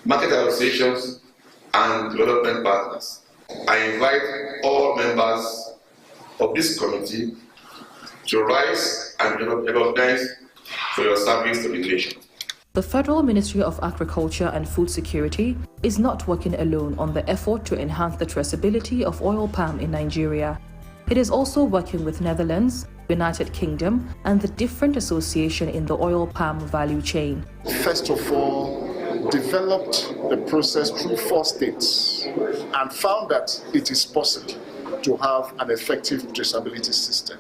market associations, and development partners. I invite all members of this committee to rise and be recognized for your service to the nation. The Federal Ministry of Agriculture and Food Security is not working alone on the effort to enhance the traceability of oil palm in Nigeria. It is also working with Netherlands, United Kingdom, and the different associations in the oil palm value chain. First of all, developed the process through 4 states and found that it is possible to have an effective traceability system.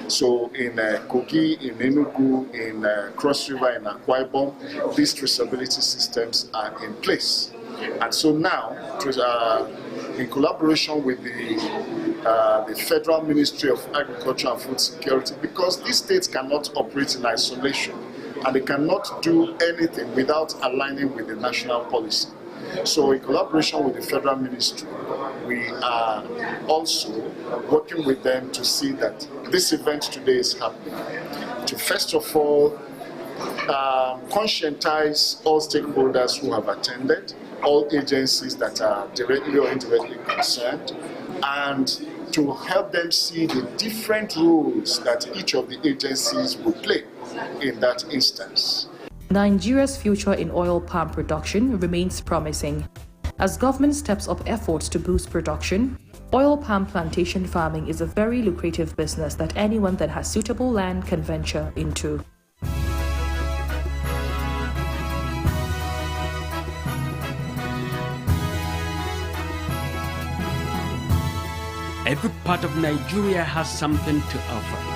So in Kogi, in Enugu, in Cross River, in Akwa Ibom, these traceability systems are in place. And so now, in collaboration with the Federal Ministry of Agriculture and Food Security, because these states cannot operate in isolation and they cannot do anything without aligning with the national policy. So in collaboration with the Federal Ministry, we are also working with them to see that this event today is happening. To first of all, conscientize all stakeholders who have attended, all agencies that are directly or indirectly concerned, and to help them see the different roles that each of the agencies will play in that instance. Nigeria's future in oil palm production remains promising. As government steps up efforts to boost production, oil palm plantation farming is a very lucrative business that anyone that has suitable land can venture into. Every part of Nigeria has something to offer.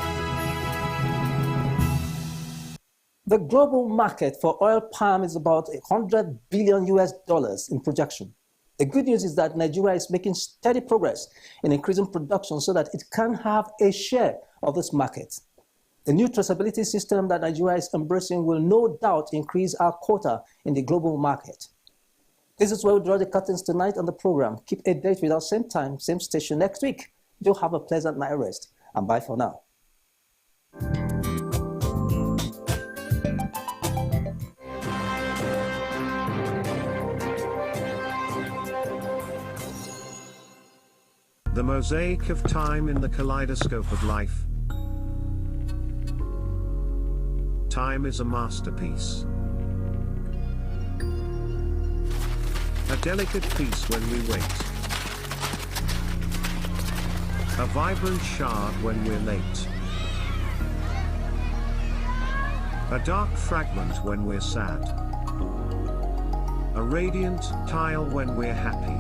The global market for oil palm is about $100 billion in projection. The good news is that Nigeria is making steady progress in increasing production so that it can have a share of this market. The new traceability system that Nigeria is embracing will no doubt increase our quota in the global market. This is where we draw the curtains tonight on the program. Keep a date with us, same time, same station next week. Do have a pleasant night rest, and bye for now. The mosaic of time in the kaleidoscope of life. Time is a masterpiece. A delicate piece when we wait. A vibrant shard when we're late. A dark fragment when we're sad. A radiant tile when we're happy.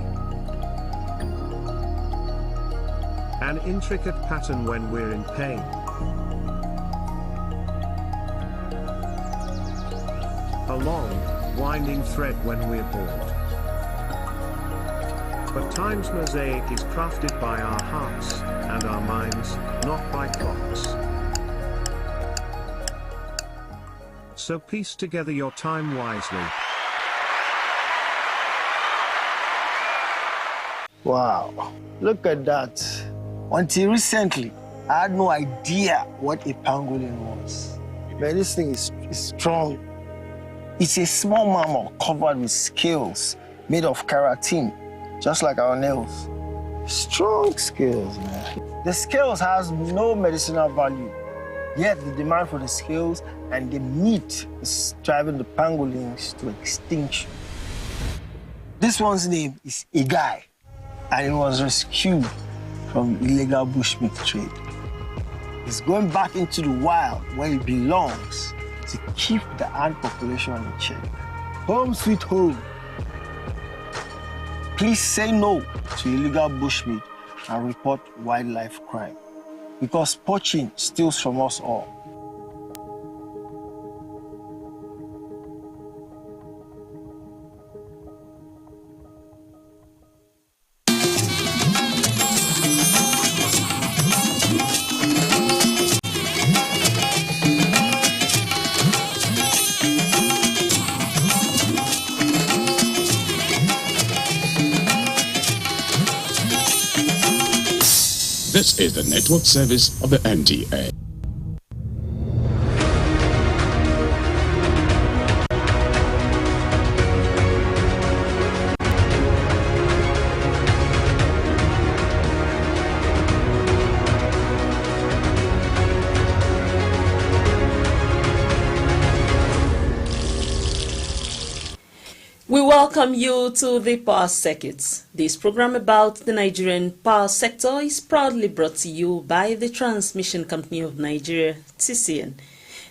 An intricate pattern when we're in pain. A long, winding thread when we're bored. But time's mosaic is crafted by our hearts and our minds, not by clocks. So piece together your time wisely. Wow, look at that. Until recently, I had no idea what a pangolin was. Man, this thing is strong. It's a small mammal covered with scales made of keratin, just like our nails. Strong scales, man. The scales has no medicinal value, yet the demand for the scales and the meat is driving the pangolins to extinction. This one's name is Igai, and it was rescued from illegal bushmeat trade. It's going back into the wild where it belongs to keep the ant population in check. Home sweet home. Please say no to illegal bushmeat and report wildlife crime, because poaching steals from us all. This is the network service of the NTA. We welcome you to the Power Circuit. This program about the Nigerian power sector is proudly brought to you by the Transmission Company of Nigeria, TCN.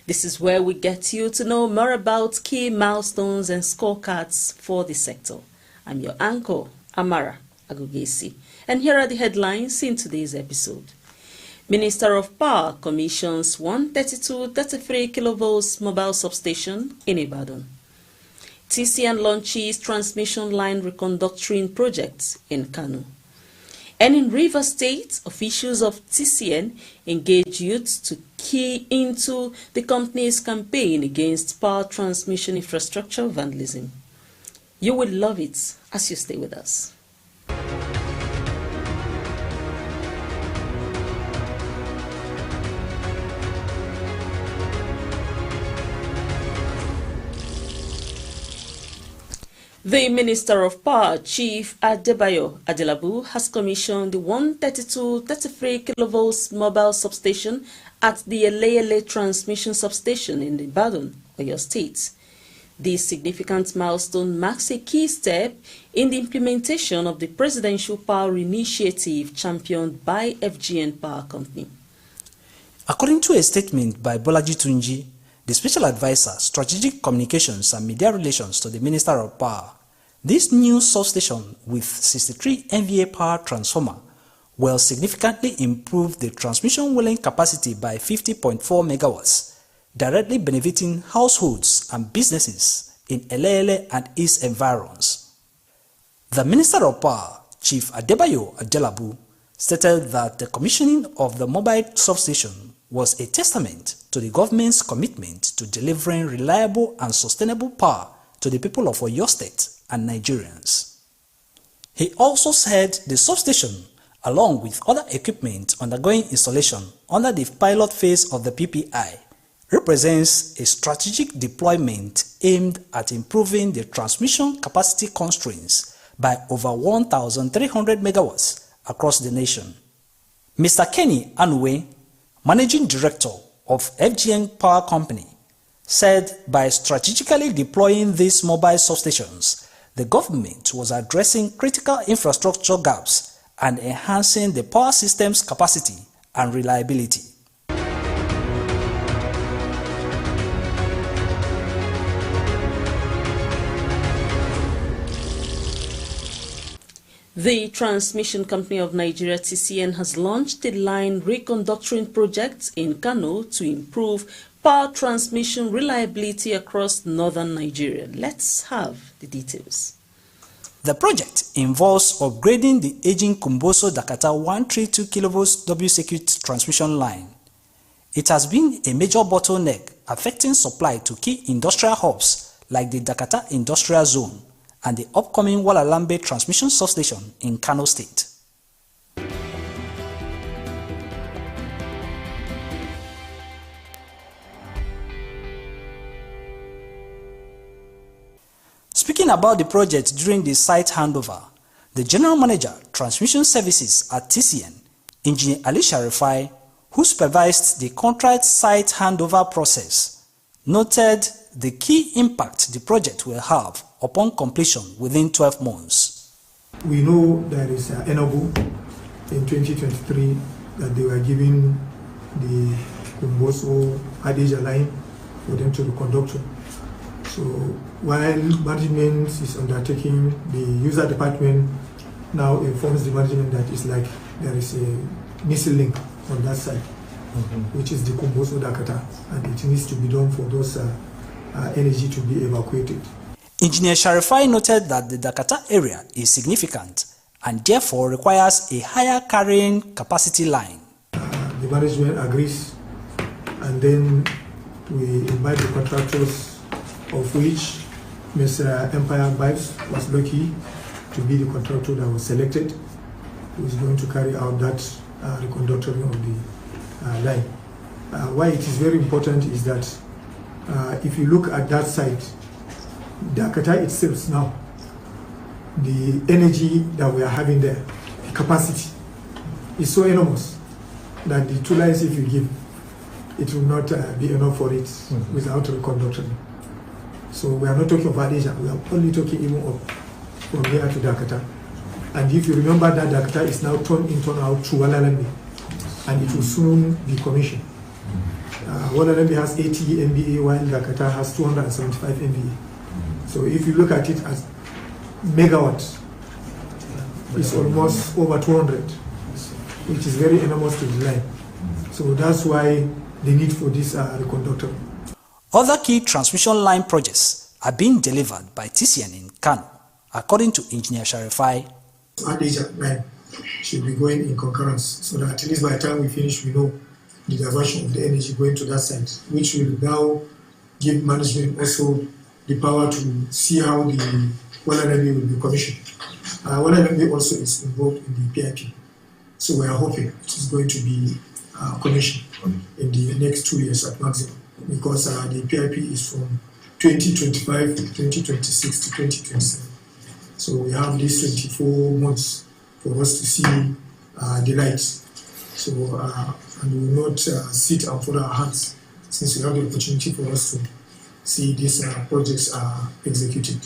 This is where we get you to know more about key milestones and scorecards for the sector. I'm your anchor, Amara Agugesi, and here are the headlines in today's episode. Minister of Power commissions 132-33 kilovolts mobile substation in Ibadan. TCN launches transmission line reconductoring projects in Kano. And in Rivers State, officials of TCN engage youth to key into the company's campaign against power transmission infrastructure vandalism. You will love it as you stay with us. The Minister of Power, Chief Adebayo Adelabu, has commissioned the 132-33 kilovolts mobile substation at the Eleyele transmission substation in Ibadan, Oyo State. This significant milestone marks a key step in the implementation of the Presidential Power Initiative championed by FGN Power Company. According to a statement by Bolaji Tunji, the Special Advisor, Strategic Communications and Media Relations to the Minister of Power, this new substation with 63 MVA power transformer will significantly improve the transmission wheeling capacity by 50.4 megawatts, directly benefiting households and businesses in Eleyele and its environs. The Minister of Power, Chief Adebayo Adelabu, stated that the commissioning of the mobile substation was a testament to the government's commitment to delivering reliable and sustainable power to the people of Oyo State and Nigerians. He also said the substation, along with other equipment undergoing installation under the pilot phase of the PPI, represents a strategic deployment aimed at improving the transmission capacity constraints by over 1,300 megawatts across the nation. Mr. Kenny Anwe, Managing Director of FGN Power Company, said by strategically deploying these mobile substations, the government was addressing critical infrastructure gaps and enhancing the power system's capacity and reliability. The Transmission Company of Nigeria, TCN, has launched the line reconductoring project in Kano to improve power transmission reliability across northern Nigeria. Let's have the details. The project involves upgrading the aging Kumboso-Dakata 132 kV W-circuit transmission line. It has been a major bottleneck affecting supply to key industrial hubs like the Dakata Industrial Zone and the upcoming Walalambe transmission substation in Kano State. Speaking about the project during the site handover, the General Manager, Transmission Services at TCN, Engineer Ali Sharifai, who supervised the contract site handover process, noted the key impact the project will have upon completion within 12 months. We know there is Enugu in 2023 that they were giving the Kumboso Adija line for them to reconduct. So while management is undertaking, the user department now informs the management that it's like there is a missing link on that side, which is the Kumboso Dakata, and it needs to be done for those energy to be evacuated. Engineer Sharifai noted that the Dakata area is significant and therefore requires a higher carrying capacity line. The management agrees, and then we invite the contractors, of which Mr. Empire Vibes was lucky to be the contractor that was selected, who is going to carry out that reconductoring of the line. Why it is very important is that if you look at that side, Dakata itself now, the energy that we are having there, the capacity, is so enormous that the 2 lines, if you give, it will not be enough for it without reconductoring. So we are not talking of Abuja, we are only talking even up from here to Dakata. And if you remember that Dakata is now turned out through Walalambi, and it will soon be commissioned. Walalambi has 80 MVA while Dakata has 275 MVA. So if you look at it as megawatts, it's almost over 200, which is very enormous to the line. So that's why the need for this reconductor. Other key transmission line projects are being delivered by TCN in Kano, according to Engineer Sharifai. Abuja line should be going in concurrence, so that at least by the time we finish, we know the diversion of the energy going to that side, which will now give management also the power to see how the Walalambi will be commissioned. Walalambi also is involved in the PIP, so we are hoping it is going to be commissioned in the next 2 years at maximum, because the PIP is from 2025 to 2026 to 2027. So we have these 24 months for us to see the lights. So and we will not sit and fold our hands, since we have the opportunity for us to see these projects are executed.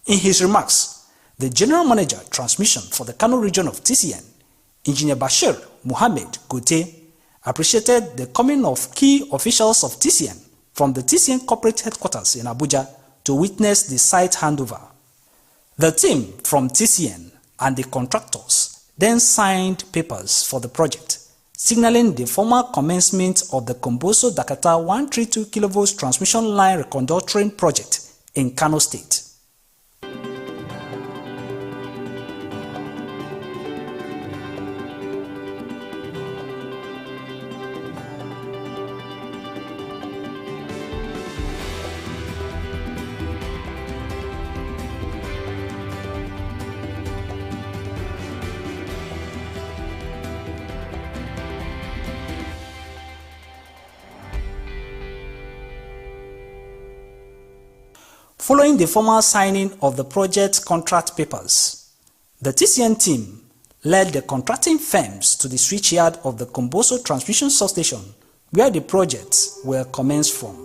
In his remarks, the General Manager Transmission for the Kano region of TCN, Engineer Bashir Mohammed Gote, appreciated the coming of key officials of TCN from the TCN corporate headquarters in Abuja to witness the site handover. The team from TCN and the contractors then signed papers for the project, signaling the formal commencement of the Komboso Dakata 132 kV transmission line reconductoring project in Kano State. Following the formal signing of the project contract papers, the TCN team led the contracting firms to the switchyard of the Komboso transmission substation, where the projects were commenced from.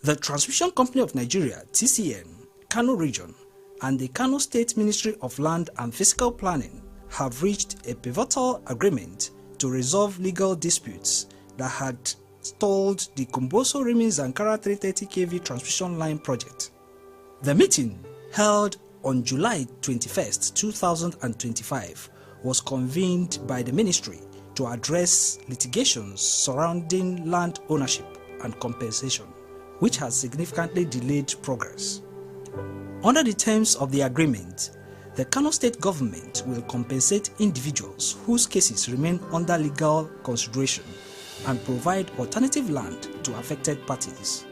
The Transmission Company of Nigeria, TCN, Kano Region, and the Kano State Ministry of Land and Physical Planning have reached a pivotal agreement to resolve legal disputes that had stalled the Komboso Rimi Zankara 330 kV transmission line project. The meeting, held on July 21, 2025, was convened by the ministry to address litigations surrounding land ownership and compensation, which has significantly delayed progress. Under the terms of the agreement, the Kano State government will compensate individuals whose cases remain under legal consideration and provide alternative land to affected parties.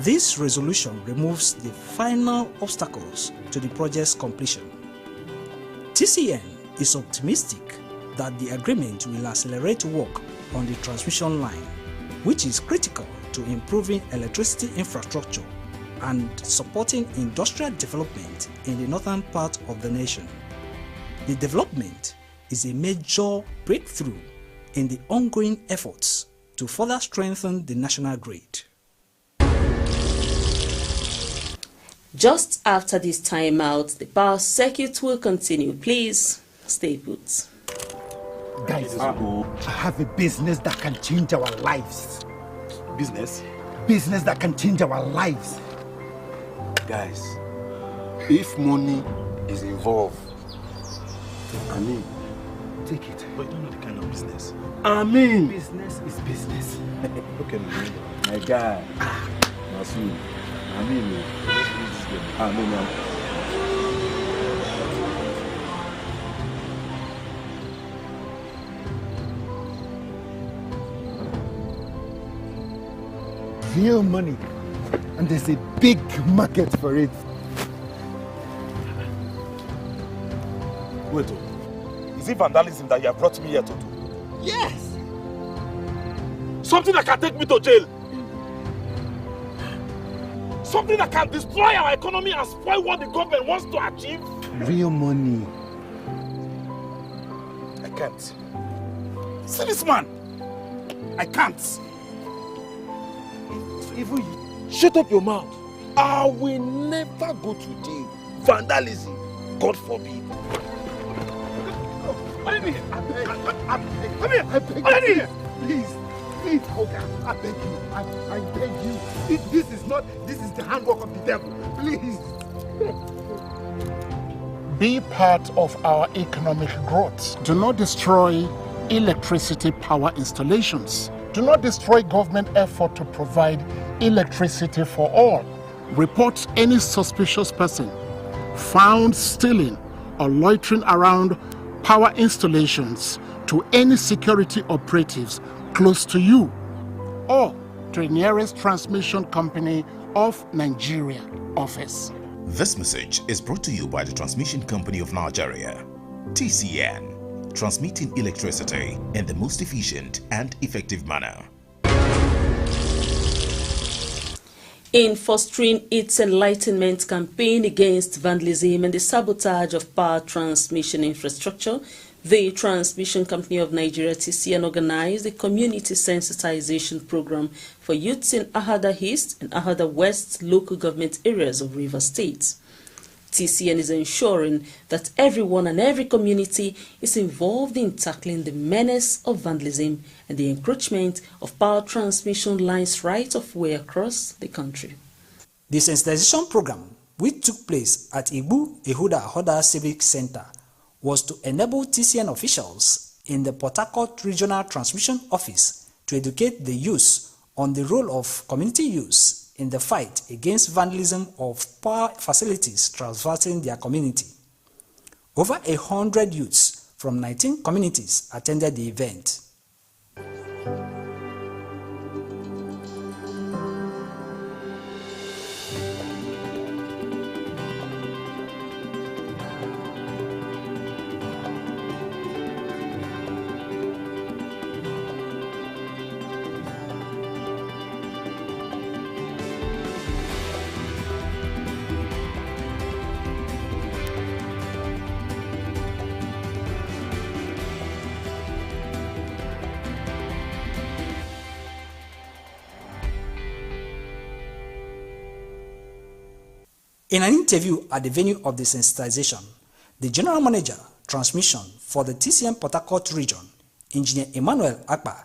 This resolution removes the final obstacles to the project's completion. TCN is optimistic that the agreement will accelerate work on the transmission line, which is critical to improving electricity infrastructure and supporting industrial development in the northern part of the nation. The development is a major breakthrough in the ongoing efforts to further strengthen the national grid. Just after this timeout, the power circuit will continue. Please stay put. Guys, I have a business that can change our lives. Business? Business that can change our lives. Guys, if money is involved, I mean, take it. But you don't know the kind of business. I mean, business is business. Look at me, my guy. Masu, I mean, Real money, and there's a big market for it. Wait, is it vandalism that you have brought me here to do? Yes! Something that can take me to jail. Something that can destroy our economy and spoil what the government wants to achieve. Real money. I can't. See this man. I can't. Even you. Shut up your mouth. I will never go to jail. Vandalism. God forbid. What do you mean? Come here. What do you mean? Please, Oga, I beg you. I beg you. This is the handwork of the devil. Please. Be part of our economic growth. Do not destroy electricity power installations. Do not destroy government effort to provide electricity for all. Report any suspicious person found stealing or loitering around power installations to any security operatives close to you or to the nearest transmission company of Nigeria office. This message is brought to you by the Transmission Company of Nigeria, TCN, transmitting electricity in the most efficient and effective manner. In fostering its enlightenment campaign against vandalism and the sabotage of power transmission infrastructure, the Transmission Company of Nigeria, TCN, organized a community sensitization program for youths in Ahada East and Ahada West local government areas of Rivers State. TCN is ensuring that everyone and every community is involved in tackling the menace of vandalism and the encroachment of power transmission lines right of way across the country. The sensitization program, which took place at Ibu Ehuda Ahoda Civic Center, was to enable TCN officials in the Port Harcourt Regional Transmission Office to educate the youth on the role of community youth in the fight against vandalism of power facilities traversing their community. Over 100 youths from 19 communities attended the event. In an interview at the venue of the sensitization, the General Manager, Transmission for the TCN Port Harcourt region, Engineer Emmanuel Akpa,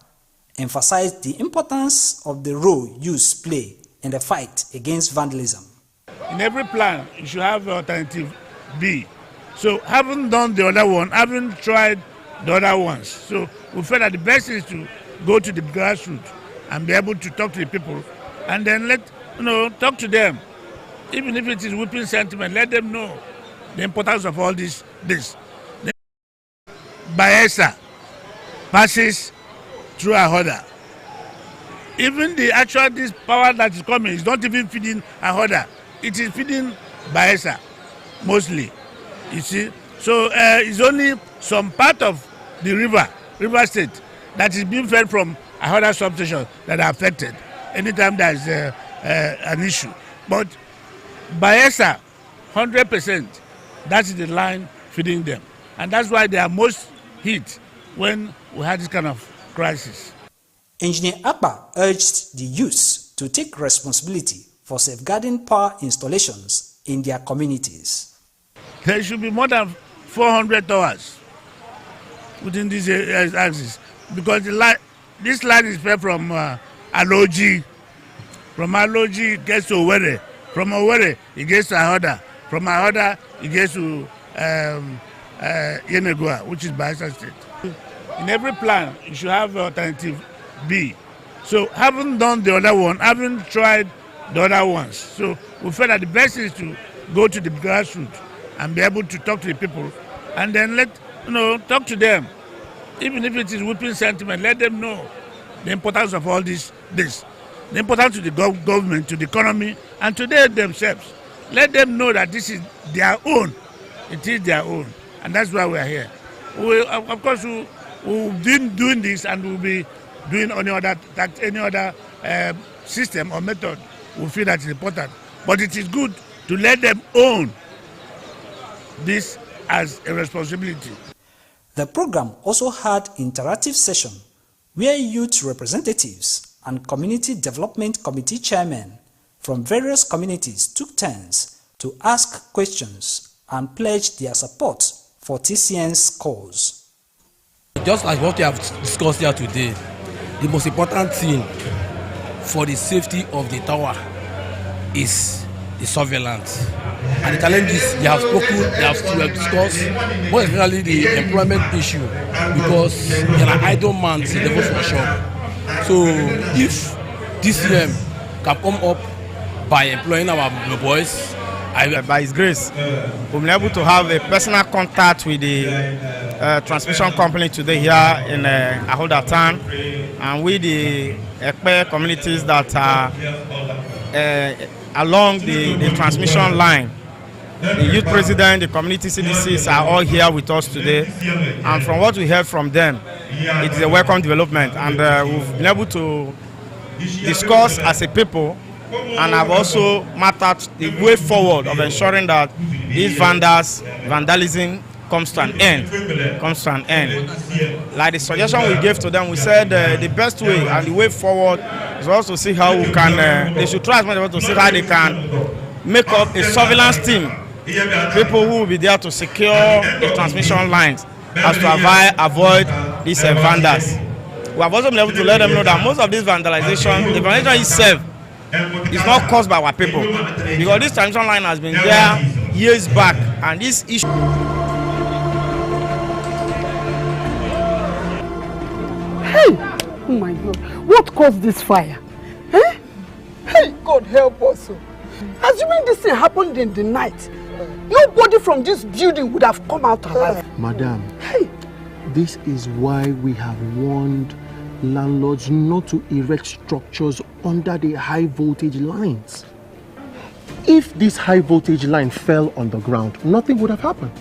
emphasized the importance of the role youths play in the fight against vandalism. In every plan, you should have alternative B. So having done the other one, having tried the other ones, so we felt that the best is to go to the grassroots and be able to talk to the people and then talk to them. Even if it is whipping sentiment, let them know the importance of all this. Bayelsa passes through Ahoda. Even this power that is coming is not even feeding Ahoda. It is feeding Bayelsa mostly. You see, so it's only some part of the river state, that is being fed from Ahoda substation that are affected anytime there is an issue. But Bayelsa, 100%, that is the line feeding them. And that's why they are most hit when we had this kind of crisis. Engineer Akpa urged the youths to take responsibility for safeguarding power installations in their communities. There should be more than 400 towers within this axis, because this line is spread from Aloji. From Aloji, it gets to Owerri. From Owerri, it gets to Ahoda. From Ahoda, it gets to Yenagoa, which is Bayelsa State. In every plan, you should have alternative B. So, having done the other one, having tried the other ones, so we felt that the best is to go to the grassroots and be able to talk to the people, and then talk to them. Even if it is whipping sentiment, let them know the importance of all this, the importance to the government, to the economy, and to them themselves. Let them know that this is their own. It is their own, and that's why we are here. Of course, we'll be doing this, and we'll be doing any other system or method we feel that is important. But it is good to let them own this as a responsibility. The program also had interactive session where youth representatives and community development committee chairmen from various communities took turns to ask questions and pledge their support for TCN's cause. Just like what we have discussed here today, the most important thing for the safety of the tower is the surveillance. And the challenges they have spoken, they have discussed, more especially the employment issue, because there are idle men in the vote for shop. So if TCM can come up by employing our boys, by His grace, we've been able to have a personal contact with the transmission company today here in Ahoda town, and with the Ekpe communities that are along the transmission line. The youth president, the community CDCs are all here with us today, and from what we heard from them, it is a welcome development, and we've been able to discuss as a people, and have also mapped out the way forward of ensuring that these vandalism comes to an end. Like the suggestion we gave to them, we said the best way and the way forward is also to see how we can, they should try as much as possible to see how they can make up a surveillance team, people who will be there to secure the transmission lines as to avoid these vandals. We have also been able to let them know that most of this vandalization, the vandalization itself, is not caused by our people, because this transmission line has been there years back, and this issue. Hey! Oh my God! What caused this fire? Eh? Hey, God help us! Assuming this thing happened in the night, nobody from this building would have come out alive. Madam, hey, this is why we have warned landlords not to erect structures under the high voltage lines. If this high voltage line fell on the ground, nothing would have happened.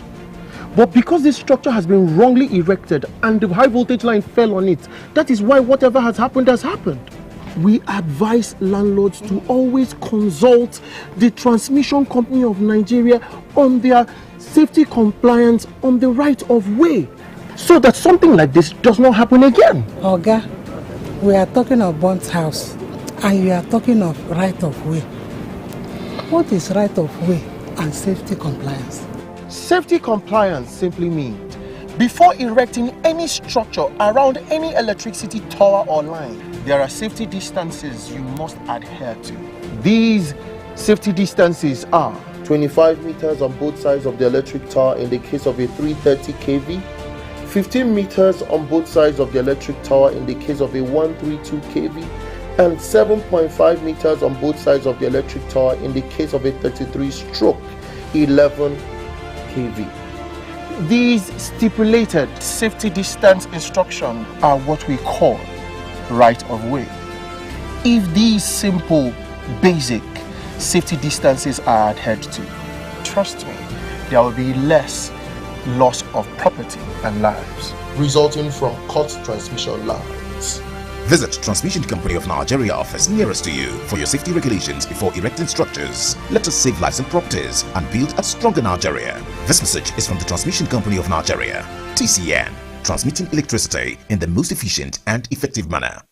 But because this structure has been wrongly erected and the high voltage line fell on it, that is why whatever has happened has happened. We advise landlords to always consult the Transmission Company of Nigeria on their safety compliance on the right of way, so that something like this does not happen again. Oga, we are talking of burnt house and you are talking of right of way. What is right of way and safety compliance? Safety compliance simply means before erecting any structure around any electricity tower or line, there are safety distances you must adhere to. These safety distances are 25 meters on both sides of the electric tower in the case of a 330 kV, 15 meters on both sides of the electric tower in the case of a 132 kV, and 7.5 meters on both sides of the electric tower in the case of a 33/11 kV. These stipulated safety distance instructions are what we call right of way. If these simple, basic safety distances are adhered to, trust me, there will be less loss of property and lives resulting from cut transmission lines. Visit Transmission Company of Nigeria office nearest to you for your safety regulations before erecting structures. Let us save lives and properties and build a stronger Nigeria. This message is from the Transmission Company of Nigeria, TCN, transmitting electricity in the most efficient and effective manner.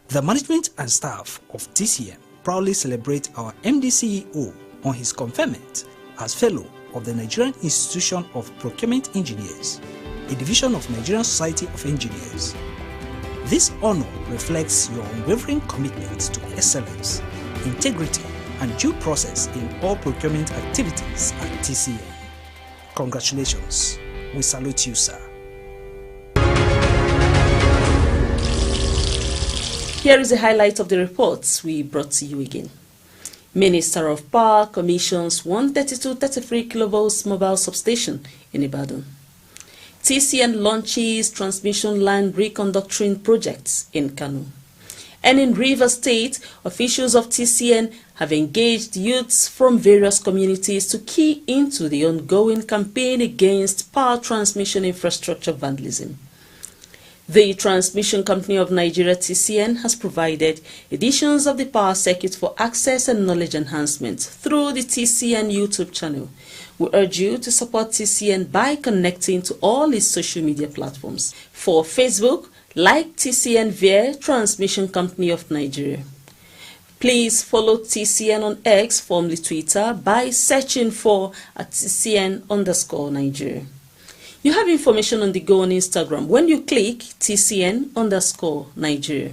The management and staff of TCN proudly celebrate our MD CEO on his conferment as Fellow of the Nigerian Institution of Procurement Engineers, a division of Nigerian Society of Engineers. This honor reflects your unwavering commitment to excellence, integrity, and due process in all procurement activities at TCN. Congratulations. We salute you, sir. Here is a highlight of the reports we brought to you again. Minister of Power commissions 132-33 kV mobile substation in Ibadan. TCN launches transmission line reconductoring projects in Kano. And in Rivers State, officials of TCN have engaged youths from various communities to key into the ongoing campaign against power transmission infrastructure vandalism. The Transmission Company of Nigeria TCN has provided editions of the power circuit for access and knowledge enhancement through the TCN YouTube channel. We urge you to support TCN by connecting to all its social media platforms. For Facebook, like TCN via Transmission Company of Nigeria. Please follow TCN on X, formerly Twitter, by searching for @TCN_Nigeria. You have information on the go on Instagram when you click TCN_Nigeria.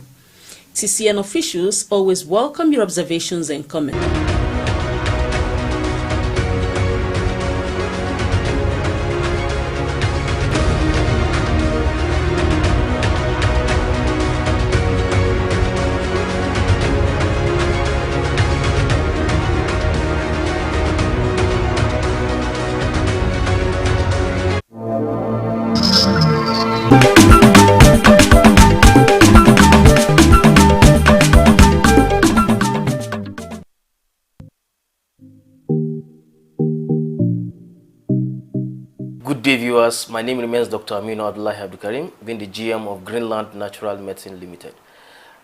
TCN officials always welcome your observations and comments. Good day, viewers. My name remains Dr. Aminu Abdullahi Abdukarim, being the GM of Greenland Natural Medicine Limited.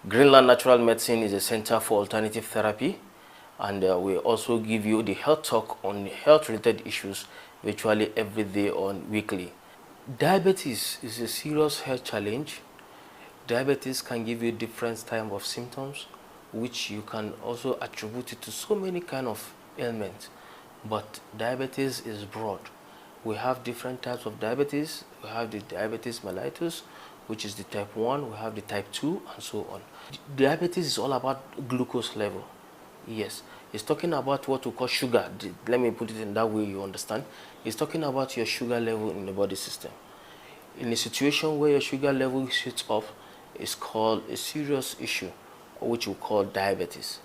Greenland Natural Medicine is a center for alternative therapy, and we also give you the health talk on health-related issues virtually every day or weekly. Diabetes is a serious health challenge. Diabetes can give you different types of symptoms, which you can also attribute it to so many kind of ailments. But diabetes is broad. We have different types of diabetes. We have the diabetes mellitus, which is the type 1. We have the type 2, and so on. Diabetes is all about glucose level. Yes, it's talking about what we call sugar. Let me put it in that way you understand. It's talking about your sugar level in the body system. In a situation where your sugar level shoots up, it's called a serious issue, which we call diabetes.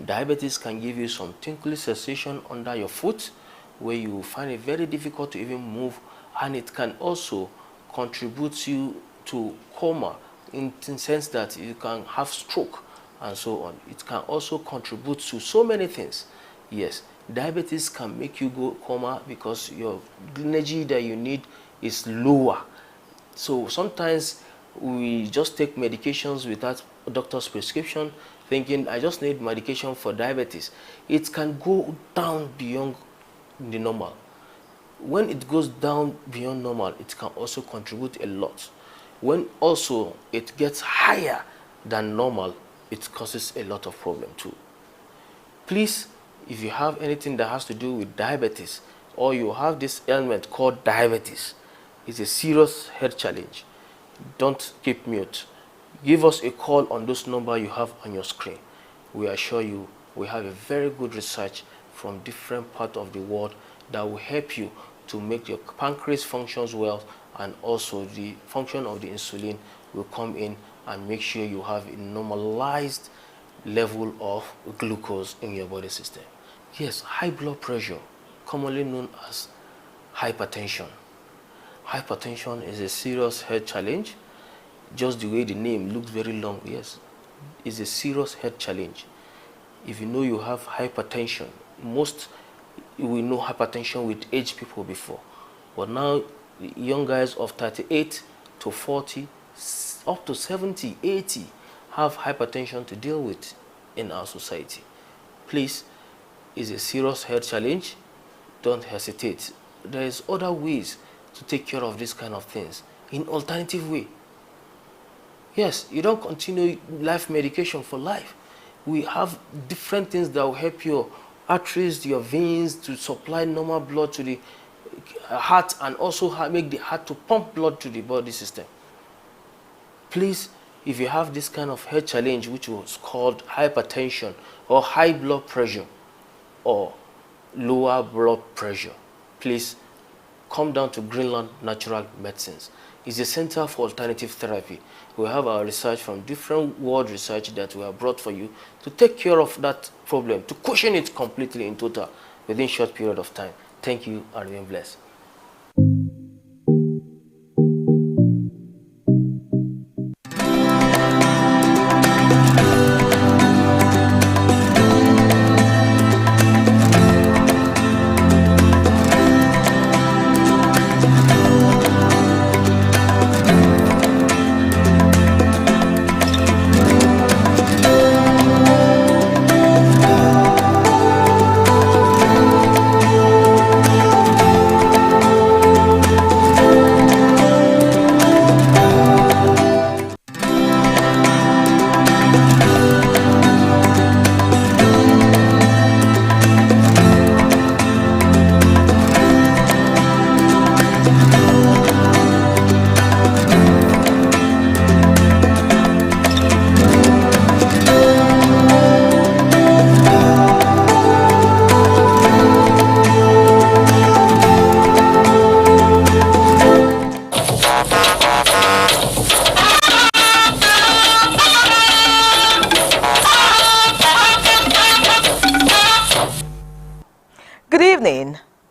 Diabetes can give you some tingling sensation under your foot, where you find it very difficult to even move, and it can also contribute you to coma in the sense that you can have stroke and so on. It can also contribute to so many things. Yes, diabetes can make you go coma because your energy that you need is lower. So sometimes we just take medications without a doctor's prescription, thinking I just need medication for diabetes. It can go down beyond the normal. When it goes down beyond normal, it can also contribute a lot. When also it gets higher than normal, it causes a lot of problem too. Please, if you have anything that has to do with diabetes, or you have this ailment called diabetes, it's a serious health challenge. Don't keep mute. Give us a call on those numbers you have on your screen. We assure you we have a very good research from different parts of the world that will help you to make your pancreas functions well, and also the function of the insulin will come in and make sure you have a normalized level of glucose in your body system. Yes, high blood pressure, commonly known as hypertension. Hypertension is a serious health challenge. Just the way the name looks very long, yes, it's a serious health challenge. If you know you have hypertension, most we know hypertension with aged people before, but now young guys of 38 to 40, up to 70, 80 have hypertension to deal with in our society. Please, it's a serious health challenge. Don't hesitate. There is other ways to take care of these kind of things in alternative way. Yes, you don't continue life medication for life. We have different things that will help your arteries, your veins to supply normal blood to the heart and also make the heart to pump blood to the body system. Please, if you have this kind of health challenge, which was called hypertension or high blood pressure or lower blood pressure, please come down to Greenland Natural Medicines. It's a center for alternative therapy. We have our research from different world research that we have brought for you to take care of that problem, to cushion it completely in total within a short period of time. Thank you and remain blessed.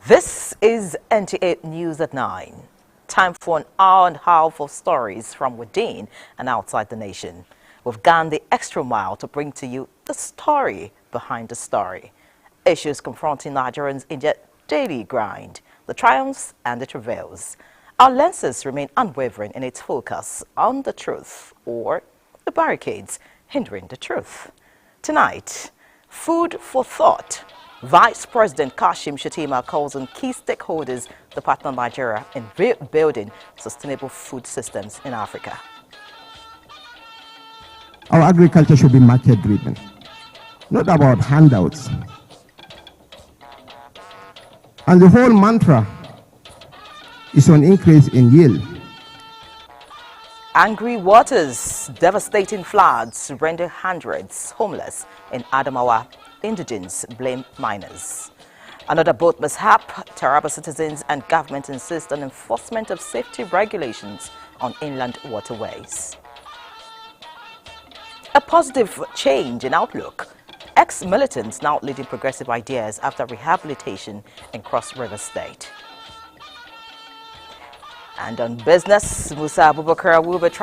This is NT8 News at 9. Time for an hour and a half of stories from within and outside the nation. We've gone the extra mile to bring to you the story behind the story. Issues confronting Nigerians in their daily grind, the triumphs and the travails. Our lenses remain unwavering in its focus on the truth or the barricades hindering the truth. Tonight, food for thought. Vice President Kashim Shettima calls on key stakeholders to partner Nigeria in building sustainable food systems in Africa. Our agriculture should be market-driven, not about handouts. And the whole mantra is on increase in yield. Angry waters, devastating floods render hundreds homeless in Adamawa. Indigents blame miners. Another boat mishap, Taraba citizens and government insist on enforcement of safety regulations on inland waterways. A positive change in outlook. Ex-militants now leading progressive ideas after rehabilitation in Cross River State. And on business, Musa Abubakar will be tracking